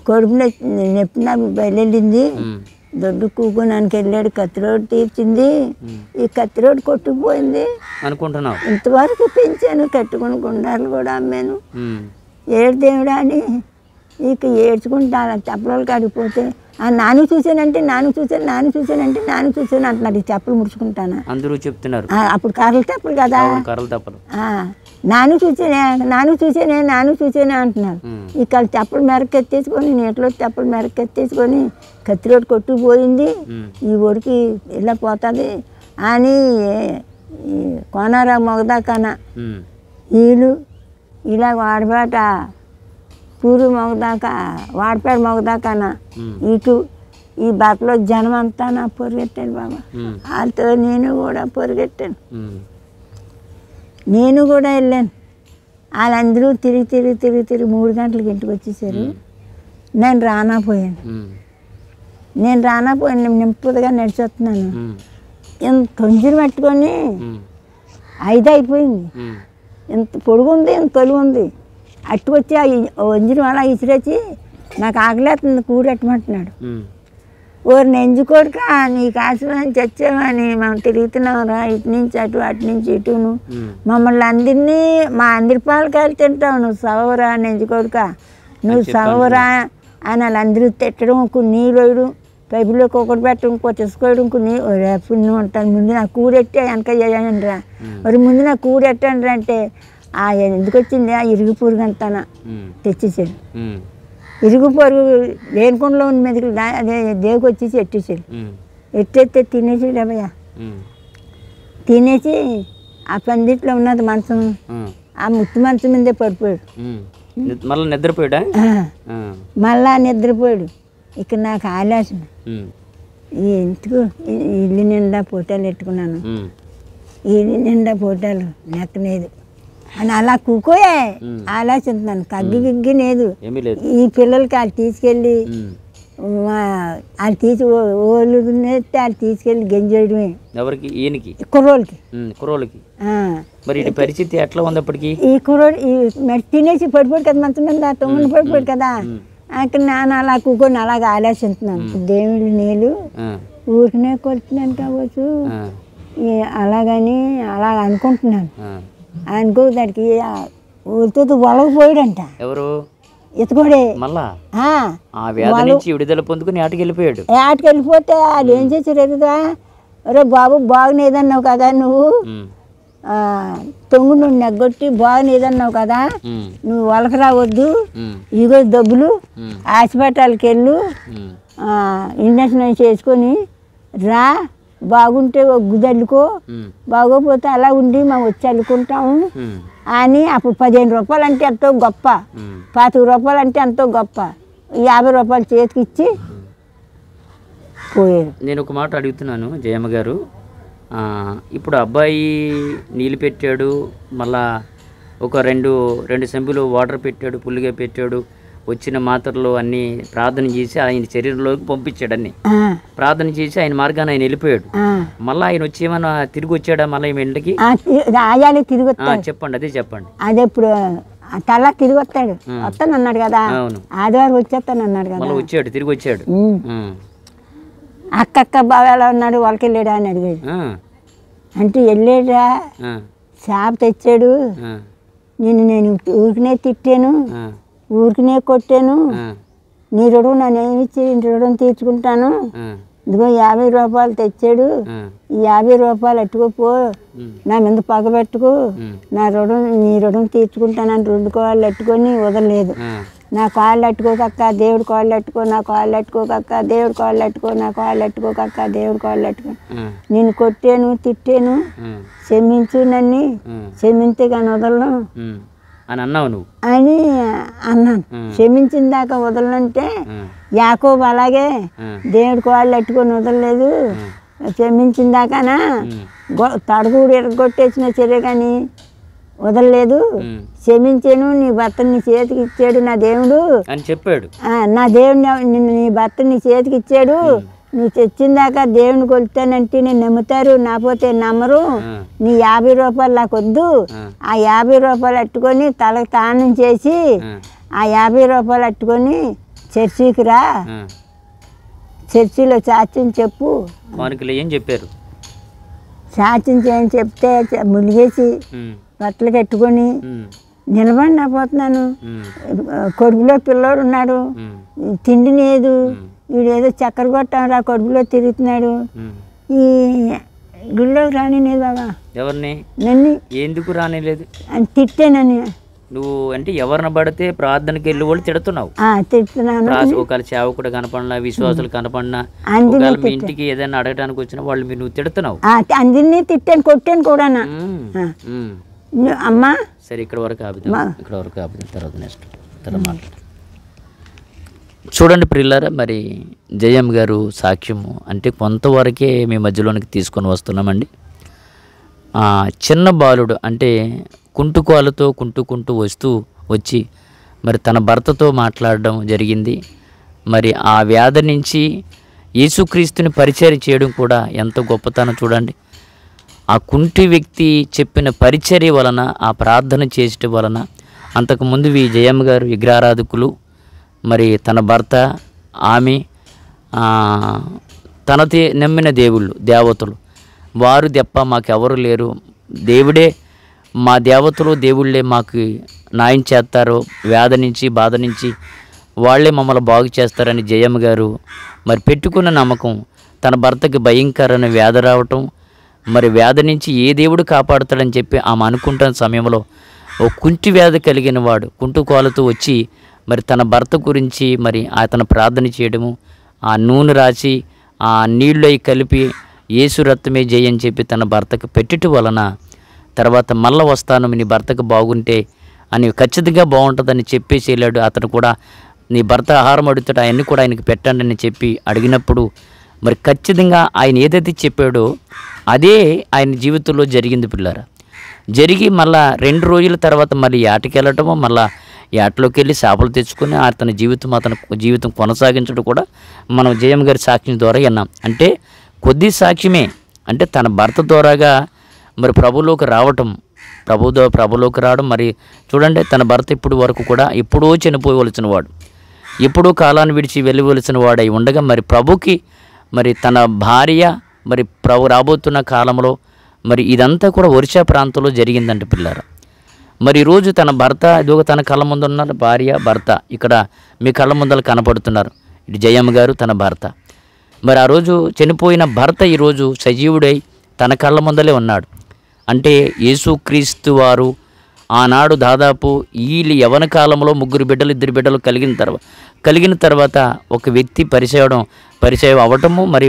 B: కడుపు నొప్పి నాకు బయలుదేరింది, దొడ్డు కూకునానికి వెళ్ళాడు, కత్తిరోడు తీర్చింది, ఈ కత్తిరోడు కొట్టుకుపోయింది
A: అనుకుంటున్నావు.
B: ఇంతవరకు పెంచాను, కట్టుకుని గుండాలు కూడా అమ్మాను, ఏడు దేవుడా అని ఇక ఏడ్చుకుంటా చెప్పలు కాడిపోతే నాను చూసానంటే నాను చూసాను అంటున్నారు. ఈ చెప్పలు ముడుచుకుంటాను.
A: అందరూ చెప్తున్నారు
B: అప్పుడు కర్రలు తెప్పలు కదా,
A: కర్రలు తెప్పలు.
B: నాను చూసానే అంటున్నారు. ఇక చెప్పలు మెరకెత్తేసుకొని నీటిలో చెప్పలు మెరకెత్తేసుకొని కత్తిరోడు కొట్టుకుపోయింది, ఈ ఒడికి ఇలా పోతుంది అని కోనారా మొగదాకాన వీళ్ళు ఇలా వాడబాట పూరు మొగదాకా వాడపేట మొగదాకాన ఇటు ఈ బట్టలో జనం అంతా నా పొరిగెట్టాను బాబా. వాళ్ళతో నేను కూడా పొరిగెట్టాను. నేను కూడా వెళ్ళాను. వాళ్ళందరూ తిరిగి 3 గంటలకి ఇంటికి వచ్చేసారు. నేను రానాపోయాను. నింపుగా నడిచొస్తున్నాను. ఇంత తొంజరు పట్టుకొని 5 అయిపోయింది. ఇంత పొడుగుంది, ఇంత తొలుగుంది. అట్టు వచ్చి వంజరం అలా ఇసిరేసి నాకు ఆకలేస్తుంది కూడెట్టమంటున్నాడు. ఓరు నెంజుకోడుక నీకు ఆశ్రమం చచ్చామని మనం తిరుగుతున్నావురా, ఇటు నుంచి అటు అటు నుంచి ఇటును, మమ్మల్ని అందరినీ మా అందరి పాలకాయలు తింటావు, నువ్వు సవరా నెంజుకోడుక, నువ్వు సవరా అని వాళ్ళందరూ తిట్టడం, నీళ్ళు వేయడం, పైపులోకి ఒకటి పెట్టడం, ఇంకో తీసుకోవడం, రేపు నువ్వు ఉంటాను. ముందు నాకు కూడెట్టే వెనక చేయండి రా, మరి ముందు నాకు కూడెట్టండి రా అంటే ఎందుకు వచ్చింది ఆ ఇరుగు పురుగు అంతానా తెచ్చేసాడు. ఇరుగు పొరుగు వేనుకొండలో ఉన్న మీదకి అదే దేవుకి వచ్చేసి ఎట్టేసాడు. ఎట్టేస్తే తినేసాడు అబ్బాయ. తినేసి ఆ పందిట్లో ఉన్నది మంచం, ఆ ముత్తు మంచం మీదే పడిపోయాడు. మళ్ళా నిద్రపోయాడు. ఇక నాకు ఆలోచన, ఈ ఇంటికి ఇల్లు నిండా ఫోటోలు పెట్టుకున్నాను, ఇల్లు నిండా ఫోటోలు నెక్కలేదు అని అలా కూకోయే ఆలోచిస్తున్నాను. కగ్గి లేదు. ఈ పిల్లలకి వాళ్ళు తీసుకెళ్ళి వాళ్ళు ఓళ్ళు వాళ్ళు తీసుకెళ్ళి గెంజేయడమే.
A: ఎవరికి? ఈయనకి,
B: కుర్రోళ్ళకి.
A: మరి పరిస్థితి ఎట్లా ఉంది అప్పటికి?
B: ఈ కుర్రోడు తినేసి పడిపోయాడు కదా, మంచం మీద తొమ్మిది పడిపోయాడు కదా. అక్కడ నాన్న అలా కూకొని అలాగ ఆలోచిస్తున్నాను. దేవుడి నీళ్ళు ఊరికనే కొడుతున్నాను కావచ్చు అలాగని అలాగ అనుకుంటున్నాను. అనుకో దానికి ఊరితో వలకపోయాడంట.
A: ఎవరు?
B: ఎత్తుకోడే.
A: మళ్ళా ఆ వ్యాధి నుంచి విడుదల పొందుకుని ఆటకి వెళ్ళిపోయాడు.
B: ఆటకి వెళ్ళిపోతే వాళ్ళు ఏం చేశారు ఎదుగా, రే బాబు బాగునేదన్నావు కదా నువ్వు, తొంగు నువ్వు నెగ్గొట్టి బాగునేదన్నావు కదా, నువ్వు వలక రావద్దు, ఇగో డబ్బులు హాస్పిటల్కి వెళ్ళు, ఇంజక్షన్ చేసుకొని రా, బాగుంటే గుద్దల్లుకో, బాగోపోతే అలా ఉండి మేము వచ్చి అల్లుకుంటాము అని. అప్పుడు 15 రూపాయలు అంటే ఎంతో గొప్ప, 25 రూపాయలు అంటే ఎంతో గొప్ప, 50 రూపాయలు చేతికి ఇచ్చి పోయారు.
A: నేను ఒక మాట అడుగుతున్నాను జయమ్మ గారు, ఇప్పుడు అబ్బాయి నీళ్ళు పెట్టాడు, మళ్ళా ఒక రెండు చెంబులు వాటర్ పెట్టాడు, పుల్లిగా పెట్టాడు, వచ్చిన మాత్రలు అన్నీ ప్రార్థన చేసి ఆయన శరీరంలోకి పంపించాడు. అన్ని ప్రార్థన చేసి ఆయన మార్గాన్ని ఆయన వెళ్ళిపోయాడు. మళ్ళీ ఆయన వచ్చి ఏమన్నా తిరిగి వచ్చాడా మళ్ళీ ఇంటికి? చెప్పండి, అదే చెప్పండి.
B: అదే ఇప్పుడు తల తిరిగి వస్తాను అన్నాడు కదా, ఆదివారం వచ్చేస్తాను అన్నాడు కదా,
A: మళ్ళీ వచ్చాడు, తిరిగి వచ్చాడు.
B: అక్క బావ ఎలా ఉన్నాడు, వాళ్ళకి వెళ్ళాడా అని అడిగాడు. అంటే వెళ్ళాడా, చేప తెచ్చాడు, నేను ఊరికనే తిట్టాను, ఊరికనే కొట్టాను, నీ రుణం నన్ను ఏమిచ్చి ఇంటి రుణం తీర్చుకుంటాను, ఇదిగో 50 రూపాయలు తెచ్చాడు, ఈ 50 రూపాయలు ఎట్టుకోపో, నా మీద పగబెట్టుకో, నీ రుణం తీర్చుకుంటానని 2 కాళ్ళు ఎట్టుకొని వదలలేదు. నా కాళ్ళు అట్టుకోకక్క దేవుడు కాళ్ళు అట్టుకో, నా కాళ్ళు అట్టుకోకక్క దేవుడు కాళ్ళు అట్టుకో, నా కాళ్ళు అట్టుకోకక్క దేవుడు కాళ్ళు అట్టుకో, నేను కొట్టాను తిట్టాను, క్షమించు నన్ను, క్షమింతే కానీ వదలను
A: అని అన్నావు నువ్వు
B: అని అన్నాను. క్షమించిన దాకా వదలనంటే యాకోబు అలాగే దేవుడి కాళ్ళు అట్టుకొని వదలలేదు, క్షమించిన దాకానా తడుగుడు ఎరగొట్టేసిన సరే కానీ వదలలేదు, క్షమించాను, నీ భర్తని నీ చేతికి ఇచ్చాడు నా దేవుడు
A: అని చెప్పాడు.
B: నా దేవుడిని నీ భర్తని నీ చేతికి ఇచ్చాడు, నువ్వు తెచ్చిన దాకా దేవుని కొలుతానంటే నేను నమ్ముతారు, నాపోతే నమ్మరు, నీ 50 రూపాయలు నాకు వద్దు, ఆ 50 రూపాయలు అట్టుకొని తలకు తానం చేసి ఆ 50 రూపాయలు అట్టుకొని చర్చికి రా, చర్చిలో సాక్ష్యం చెప్పు.
A: ఏం చెప్పారు?
B: సాక్ష్యం చేయని చెప్తే ములిగేసి బట్టలు కట్టుకొని నిలబడినా పోతున్నాను, కొడుకులో పిల్లోడు ఉన్నాడు, తిండి లేదు, వీడేదో చక్కెర కొట్టాడు, ఆ కడుపులో తిరుగుతున్నాడు, ఈ గుళ్ళోకి రానిలేదు బాబా.
A: ఎవరిని?
B: నన్ను.
A: ఎందుకు రానిలేదు
B: అని తిట్టానని.
A: నువ్వు అంటే ఎవరిని పడితే ప్రార్థనకి వెళ్ళి వాళ్ళు తిడుతున్నావు?
B: తిడుతున్నాను.
A: ఒకవేళ సేవకుడు కనపడినా, విశ్వాసులు కనపడినా, మీ ఇంటికి ఏదైనా అడగడానికి వచ్చినా వాళ్ళు నువ్వు తిడుతున్నావు.
B: అందరినీ తిట్టాను, కొట్టాను కూడా. అమ్మా
A: సరే, ఇక్కడ వరకు ఆపుదాం, ఇక్కడ వరకు ఆపుదాం, తర్వాత నెక్స్ట్ తర్వాత మాట్లాడు. చూడండి ప్రియులారా, మరి జయమ్మ గారు సాక్ష్యము అంటే కొంతవరకే మీ మధ్యలోనికి తీసుకొని వస్తున్నామండి. చిన్న బాలుడు అంటే కుంటుకోలతో కుంటూ వచ్చి మరి తన భర్తతో మాట్లాడడం జరిగింది. మరి ఆ వ్యాధి నుంచి యేసుక్రీస్తుని పరిచర్య చేయడం కూడా ఎంత గొప్పతనం చూడండి. ఆ కుంటి వ్యక్తి చెప్పిన పరిచర్య వలన, ఆ ప్రార్థన చేసడం వలన, అంతకుముందు ఈ జయమ్మ గారు విగ్రహారాధకులు, మరి తన భర్త, ఆమె నమ్మిన దేవతలు వారు తప్ప మాకెవరు లేరు, దేవుడే మా దేవతలు, దేవుళ్ళే మాకు న్యాయం చేస్తారు, వ్యాధి నుంచి బాధ నుంచి వాళ్ళే మమ్మల్ని బాగు చేస్తారని జయమ్మ గారు మరి పెట్టుకున్న నమ్మకం. తన భర్తకి భయంకరమైన వ్యాధి రావటం, మరి వ్యాధి నుంచి ఏ దేవుడు కాపాడుతాడని చెప్పి ఆమె అనుకుంటున్న సమయంలో ఓ కుంటి వ్యాధి కలిగిన వాడు కుంటుకోలతో వచ్చి మరి తన భర్త గురించి మరి అతను ప్రార్థన చేయడము, ఆ నూనె రాసి ఆ నీళ్ళు అవి కలిపి యేసు రక్తమే జయ అని చెప్పి తన భర్తకు పెట్టడం వలన తర్వాత మళ్ళీ వస్తాను నీ భర్తకు బాగుంటే అని ఖచ్చితంగా బాగుంటుందని చెప్పేసి వెళ్ళాడు. అతను కూడా నీ భర్త ఆహారం అడుగుతాడు, అవన్నీ కూడా ఆయనకి పెట్టండి అని చెప్పి అడిగినప్పుడు మరి ఖచ్చితంగా ఆయన ఏదైతే చెప్పాడో అదే ఆయన జీవితంలో జరిగింది పిల్లారా. జరిగి మళ్ళా 2 రోజుల తర్వాత మళ్ళీ ఏటకి వెళ్ళటము, మళ్ళీ ఏటలోకి వెళ్ళి చేపలు తెచ్చుకొని అతని జీవితం కొనసాగించడం కూడా మనం జయమ్మ గారి సాక్ష్యం ద్వారా విన్నాం. అంటే కొద్ది సాక్ష్యమే, అంటే తన భర్త ద్వారాగా మరి ప్రభులోకి రావటం, ప్రభులోకి రావడం. మరి చూడండి, తన భర్త ఇప్పుడు వరకు కూడా ఎప్పుడో చనిపోవలసిన వాడు, ఎప్పుడూ కాలాన్ని విడిచి వెళ్ళవలసిన వాడై ఉండగా మరి ప్రభుకి మరి తన భార్య మరి ప్రభు రాబోతున్న కాలంలో మరి ఇదంతా కూడా ఒరిస్సా ప్రాంతంలో జరిగిందంట పిల్లారా. మరి ఈరోజు తన భర్త ఇదిగో తన కళ్ళ ముందు ఉన్నారు, భార్య భర్త ఇక్కడ మీ కళ్ళ ముందర కనపడుతున్నారు. ఇటు జయమ్మ గారు తన భర్త. మరి ఆ రోజు చనిపోయిన భర్త ఈరోజు సజీవుడై తన కళ్ళ ముందలే ఉన్నాడు. అంటే యేసుక్రీస్తు వారు ఆనాడు దాదాపు వీళ్ళు యవన కాలంలో 3 బిడ్డలు 2 బిడ్డలు కలిగిన తర్వాత ఒక వ్యక్తి పరిచయం అవ్వటము, మరి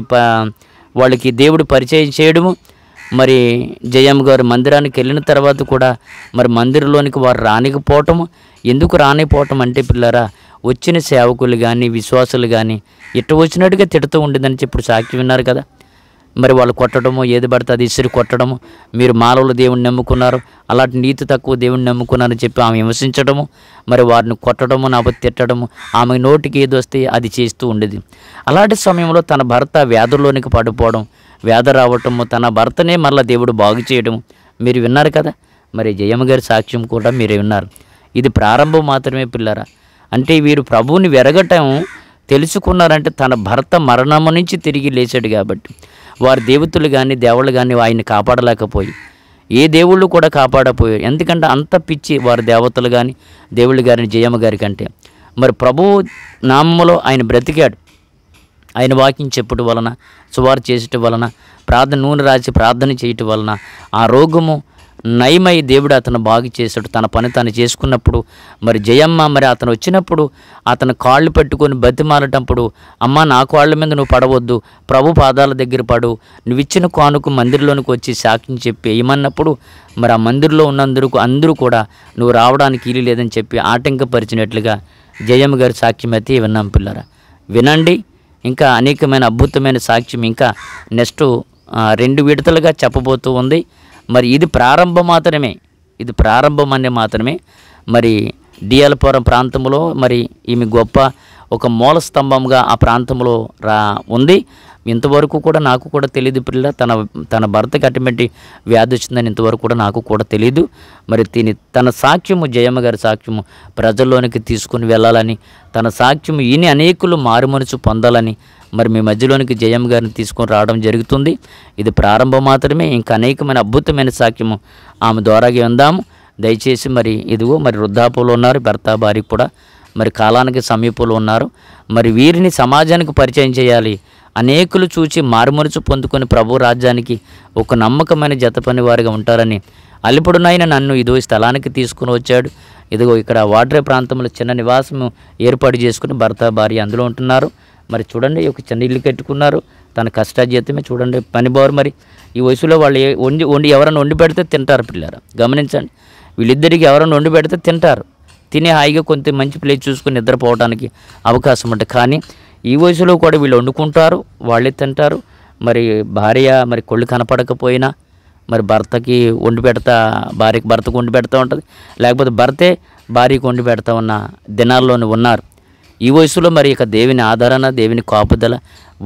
A: వాళ్ళకి దేవుడు పరిచయం చేయడము. మరి జయమ్మ గారు మందిరానికి వెళ్ళిన తర్వాత కూడా మరి మందిరంలోనికి వారు రానికపోవటము. ఎందుకు రానిపోవటం అంటే పిల్లరా, వచ్చిన సేవకులు కానీ విశ్వాసులు కానీ ఇట్ట వచ్చినట్టుగా తిడుతూ ఉండేదని చెప్పి సాక్షి విన్నారు కదా. మరి వాళ్ళు కొట్టడము, ఏది పడితే అది ఇసురు కొట్టడము, మీరు మానవులు దేవుణ్ణి నమ్ముకున్నారు, అలాంటి నీతి తక్కువ దేవుణ్ణి నమ్ముకున్నారని చెప్పి ఆమె విమర్శించడము, మరి వారిని కొట్టడము, నాపతి తిట్టడము, ఆమె నోటికి ఏది వస్తే అది చేస్తూ ఉండేది. అలాంటి సమయంలో తన భర్త వ్యాధుల్లోనికి పడిపోవడం, వ్యాధి రావటము, తన భర్తనే మళ్ళీ దేవుడు బాగు చేయడము మీరు విన్నారు కదా. మరి జయమ్మ గారి సాక్ష్యం కూడా మీరే విన్నారు. ఇది ప్రారంభం మాత్రమే పిల్లరా. అంటే వీరు ప్రభువుని వెరగటం తెలుసుకున్నారంటే తన భర్త మరణము నుంచి తిరిగి లేచాడు కాబట్టి వారి దేవతలు కానీ దేవుళ్ళు కానీ ఆయన్ని కాపాడలేకపోయి, ఏ దేవుళ్ళు కూడా కాపాడపోయారు. ఎందుకంటే అంత పిచ్చి వారి దేవతలు కానీ దేవుళ్ళు కానీ జయమ్మ గారి కంటే. మరి ప్రభువు నామములో ఆయన బ్రతికాడు. ఆయన వాక్యం చెప్పడం వలన, సువార్త చేసటం వలన, ప్రార్థన నూనె రాసి ప్రార్థన చేయటం వలన ఆ రోగము నయమై దేవుడు అతను బాగు చేశాడు. తన పని తాను చేసుకున్నప్పుడు మరి జయమ్మ మరి అతను వచ్చినప్పుడు అతను కాళ్ళు పెట్టుకొని బతిమాలటప్పుడు, అమ్మ నా కాళ్ళ మీద నువ్వు పడవద్దు, ప్రభు పాదాల దగ్గర పడు, నువ్వు ఇచ్చిన కానుక మందిరంలోనికి వచ్చి సాక్ష్యం చెప్పి వేయమన్నప్పుడు మరి ఆ మందిరంలో ఉన్నందుకు అందరూ కూడా నువ్వు రావడానికి వీలు లేదని చెప్పి ఆటంకపరిచినట్లుగా జయమ్మ గారి సాక్ష్యం అయితే విన్నాం పిల్లరా. వినండి, ఇంకా అనేకమైన అద్భుతమైన సాక్ష్యం ఇంకా నెక్స్ట్ 2 విడతలుగా చెప్పబోతూ ఉంది. మరి ఇది ప్రారంభం మాత్రమే, ఇది ప్రారంభం అనే మాత్రమే. మరి డిఎల్పురం ప్రాంతంలో మరి ఈమె గొప్ప ఒక మూల స్తంభంగా ఆ ప్రాంతంలో ఉంది. ఇంతవరకు కూడా నాకు కూడా తెలియదు పిల్ల, తన భర్తకి అటువంటి వ్యాధి వచ్చిందని ఇంతవరకు కూడా నాకు కూడా తెలియదు. మరి తన సాక్ష్యము, జయమ్మ గారి సాక్ష్యము ప్రజల్లోనికి తీసుకుని వెళ్ళాలని, తన సాక్ష్యము ఈయన అనేకులు మారుమనసు పొందాలని మరి మీ మధ్యలోనికి జయమ్మ గారిని తీసుకొని రావడం జరుగుతుంది. ఇది ప్రారంభం మాత్రమే, ఇంకా అనేకమైన అద్భుతమైన సాక్ష్యము ఆమె ద్వారాగా ఉందాము. దయచేసి మరి ఇదిగో మరి వృద్ధాపంలో ఉన్నారు, భర్త భార్య కూడా మరి కాలానికి సమీపంలో ఉన్నారు. మరి వీరిని సమాజానికి పరిచయం చేయాలి. అనేకులు చూచి మారుమరుచు పొందుకొని ప్రభు రాజ్యానికి ఒక నమ్మకమైన జత పని వారిగా ఉంటారని అల్లిపుడునైనా నన్ను ఇదో స్థలానికి తీసుకుని వచ్చాడు. ఇదిగో ఇక్కడ వాడ్రే ప్రాంతంలో చిన్న నివాసం ఏర్పాటు చేసుకుని భర్త భార్య అందులో ఉంటున్నారు. మరి చూడండి, ఒక చిన్న ఇల్లు కట్టుకున్నారు. తన కష్టాజీతమే చూడండి పనిబారు. మరి ఈ వయసులో వాళ్ళు వండి ఎవరైనా వండి పెడితే తింటారు పిల్లరా. గమనించండి, వీళ్ళిద్దరికి ఎవరైనా వండి పెడితే తింటారు, తినే హాయిగా కొంత మంచి ప్లేస్ చూసుకుని నిద్రపోవడానికి అవకాశం ఉంటుంది. కానీ ఈ వయసులో కూడా వీళ్ళు వండుకుంటారు, వాళ్ళే తింటారు. మరి భార్య మరి కొళ్ళు కనపడకపోయినా మరి భర్తకి వండి పెడతా, భార్యకి భర్తకు వండి పెడతా ఉంటుంది, లేకపోతే భర్తే భార్యకి వండి పెడతా ఉన్న దినాల్లోనే ఉన్నారు. ఈ వయసులో మరి ఇక దేవుని ఆదరణ, దేవుని కాపుదల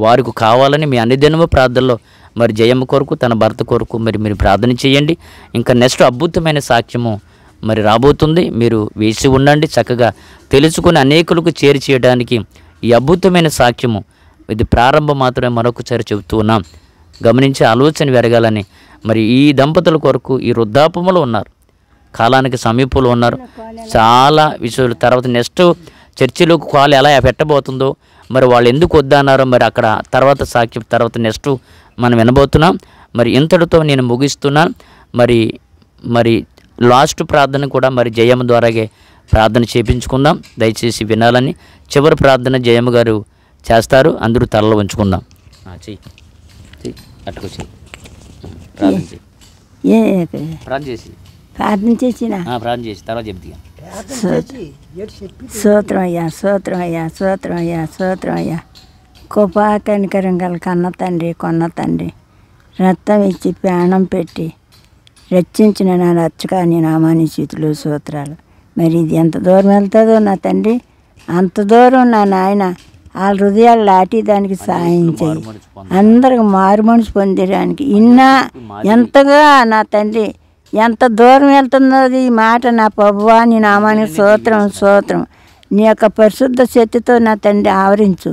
A: వారికి కావాలని మీ అన్ని దినము ప్రార్థనలో మరి జయమ్మ కొరకు, తన భర్త కొరకు మరి మీరు ప్రార్థన చేయండి. ఇంకా నెక్స్ట్ అద్భుతమైన సాక్ష్యము మరి రాబోతుంది. మీరు వేసి ఉండండి, చక్కగా తెలుసుకుని అనేకులకు చేరి చేయడానికి ఈ అద్భుతమైన సాక్ష్యము ఇది ప్రారంభం మాత్రమే. మరొకసారి చెబుతూ ఉన్నాం, గమనించి ఆలోచన పెరగాలని. మరి ఈ దంపతుల కొరకు ఈ వృద్ధాపములో ఉన్నారు, కాలానికి సమీపంలో ఉన్నారు. చాలా విషయాలు తర్వాత నెక్స్ట్ చర్చిలోకి కాలు ఎలా పెట్టబోతుందో, మరి వాళ్ళు ఎందుకు వద్దన్నారో మరి అక్కడ తర్వాత సాక్ష్యం తర్వాత నెక్స్ట్ మనం వినబోతున్నాం. మరి ఇంతటితో నేను ముగిస్తున్నాను. మరి లాస్ట్ ప్రార్థన కూడా మరి జయమ్మ ద్వారాగే ప్రార్థన చేయించుకుందాం. దయచేసి వినాలని. చివరి ప్రార్థన జయమ్మ గారు చేస్తారు, అందరూ తలలో ఉంచుకుందాం. చెయ్యి అట్టుకు చెయ్యి, ప్రార్థన చేయి, ప్రార్థన చేసి ప్రార్థన చేసి తర్వాత చెప్తా.
B: స్తోత్రం అయ్యా, స్తోత్రం అయ్యా, స్తోత్రం అయ్యా, స్తోత్రం అయ్యా. కృపా కనికరం గల కన్న తండ్రి, కొన్న తండ్రి, రక్తం ఇచ్చి ప్రాణం పెట్టి రక్షించిన నా రక్షక నీ నామాని చేతులు స్తోత్రాలు. మరి ఇది ఎంత దూరం వెళ్తుందో నా తండ్రి, అంత దూరం నా నాయన వాళ్ళ హృదయాలు లాటి దానికి సాయం చేయి. అందరికి మారు మనసు పొందడానికి ఎంతగా నా తండ్రి ఎంత దూరం వెళ్తుందో ఈ మాట నా ప్రభువా నీ నామానికి స్తోత్రం, స్తోత్రం. నీ యొక్క పరిశుద్ధ శక్తితో నా తండ్రి ఆవరించు,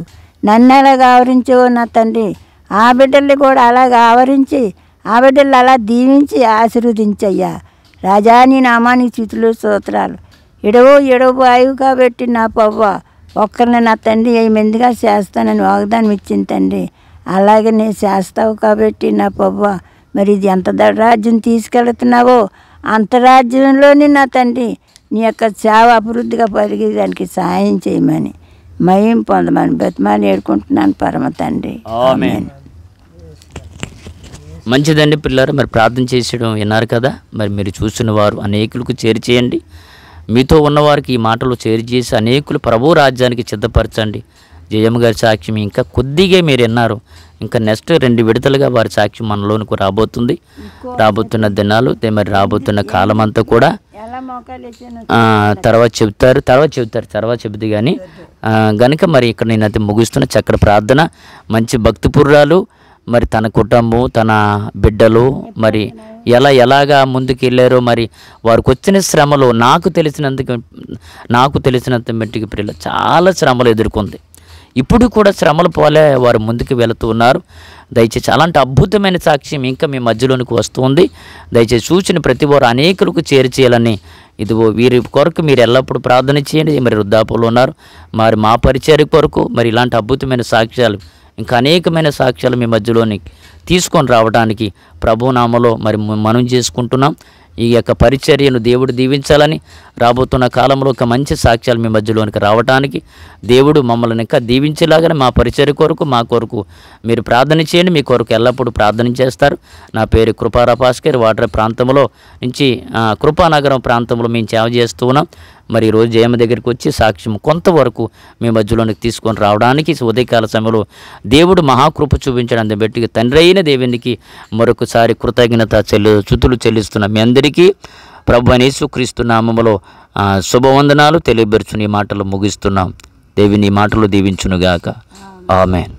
B: నన్ను ఎలాగ ఆవరించవో నా తండ్రి ఆ బిడ్డల్ని కూడా అలాగ ఆవరించి ఆ బిడ్డలు అలా దీవించి ఆశీర్వదించయ్యా. రాజా నీ నామానికి స్థితులు స్తోత్రాలు. ఎడవు ఆయువు కాబట్టి నా ప్రభువా ఒక్కరిని నా తండ్రి 10 మందిగా చేస్తానని వాగ్దానం ఇచ్చింది తండ్రి. అలాగే నేను చేస్తావు కాబట్టి నా ప్రభువా మరి ఇది ఎంత రాజ్యం తీసుకెళ్తున్నావో అంత రాజ్యంలోని నా తండ్రి నీ యొక్క సేవ అభివృద్ధిగా పరిగేదానికి సహాయం చేయమని మహిమ పొందమని బతిమాలి ఏడుకుంటున్నాను పరమ తండ్రి.
A: ఆమేన్. మంచిదండి పిల్లలు, మరి ప్రార్థన చేసేయడం విన్నారు కదా. మరి మీరు చూసిన వారు అనేకులకు చేరి చేయండి. మీతో ఉన్నవారికి ఈ మాటలు చేరి చేసి అనేకులు ప్రభు రాజ్యానికి సిద్ధపరచండి. జయమ్మ గారి సాక్ష్యం ఇంకా కొద్దిగా మీరు విన్నారు. ఇంకా నెక్స్ట్ 2 విడతలుగా వారి సాక్ష్యం మనలోనికి రాబోతుంది. రాబోతున్న దినాలు మరి రాబోతున్న కాలం అంతా కూడా తర్వాత చెబుతుంది కానీ గనుక మరి ఇక్కడ నేనైతే ముగిస్తున్న చక్కటి ప్రార్థన. మంచి భక్తిపూర్రాలు మరి తన కుటుంబం, తన బిడ్డలు మరి ఎలాగా ముందుకు వెళ్ళారో, మరి వారికి వచ్చిన శ్రమలు నాకు తెలిసినంత మట్టికి పిల్లలు చాలా శ్రమలు ఎదుర్కొంది. ఇప్పుడు కూడా శ్రమలు పోలే వారు ముందుకు వెళుతూ ఉన్నారు. దయచేసి అలాంటి అద్భుతమైన సాక్ష్యం ఇంకా మీ మధ్యలోనికి వస్తుంది. దయచేసి సూచన ప్రతి వారు అనేకులకు చేయాలని ఇదిగో వీరి కొరకు మీరు ఎల్లప్పుడూ ప్రార్థన చేయండి. మరి వృద్ధాపంలో ఉన్నారు, మరి మా పరిచర్య కొరకు మరి ఇలాంటి అద్భుతమైన సాక్ష్యాలు ఇంకా అనేకమైన సాక్ష్యాలు మీ మధ్యలోని తీసుకొని రావడానికి ప్రభునామలో మరి మనం చేసుకుంటున్నాం. ఈ యొక్క పరిచర్యను దేవుడు దీవించాలని, రాబోతున్న కాలంలో ఒక మంచి సాక్ష్యాలు మీ మధ్యలోనికి రావడానికి దేవుడు మమ్మల్ని ఇంకా దీవించేలాగానే మా పరిచర్య కొరకు, మా కొరకు మీరు ప్రార్థన చేయండి. మీ కొరకు ఎల్లప్పుడూ ప్రార్థన చేస్తారు. నా పేరు కృపారా భాస్కర్. వాటర్ ప్రాంతంలో నుంచి కృపానగరం ప్రాంతంలో మేము సేవ చేస్తూ ఉన్నాం. మరి ఈరోజు జయమ్మ దగ్గరికి వచ్చి సాక్ష్యం కొంతవరకు మీ మధ్యలోనికి తీసుకొని రావడానికి ఉదయకాల సమయంలో దేవుడు మహాకృప చూపించడానికి బట్టి తండ్రి అయిన దేవునికి మరొకసారి కృతజ్ఞత స్తుతులు చెల్లిస్తున్న మీ అందరికీ ప్రభువైన యేసుక్రీస్తు నామములో శుభవందనాలు తెలియబరుచుని మాటలు ముగిస్తున్నాం. దేవుని మాటలు దీవించునుగాక. ఆమేన్.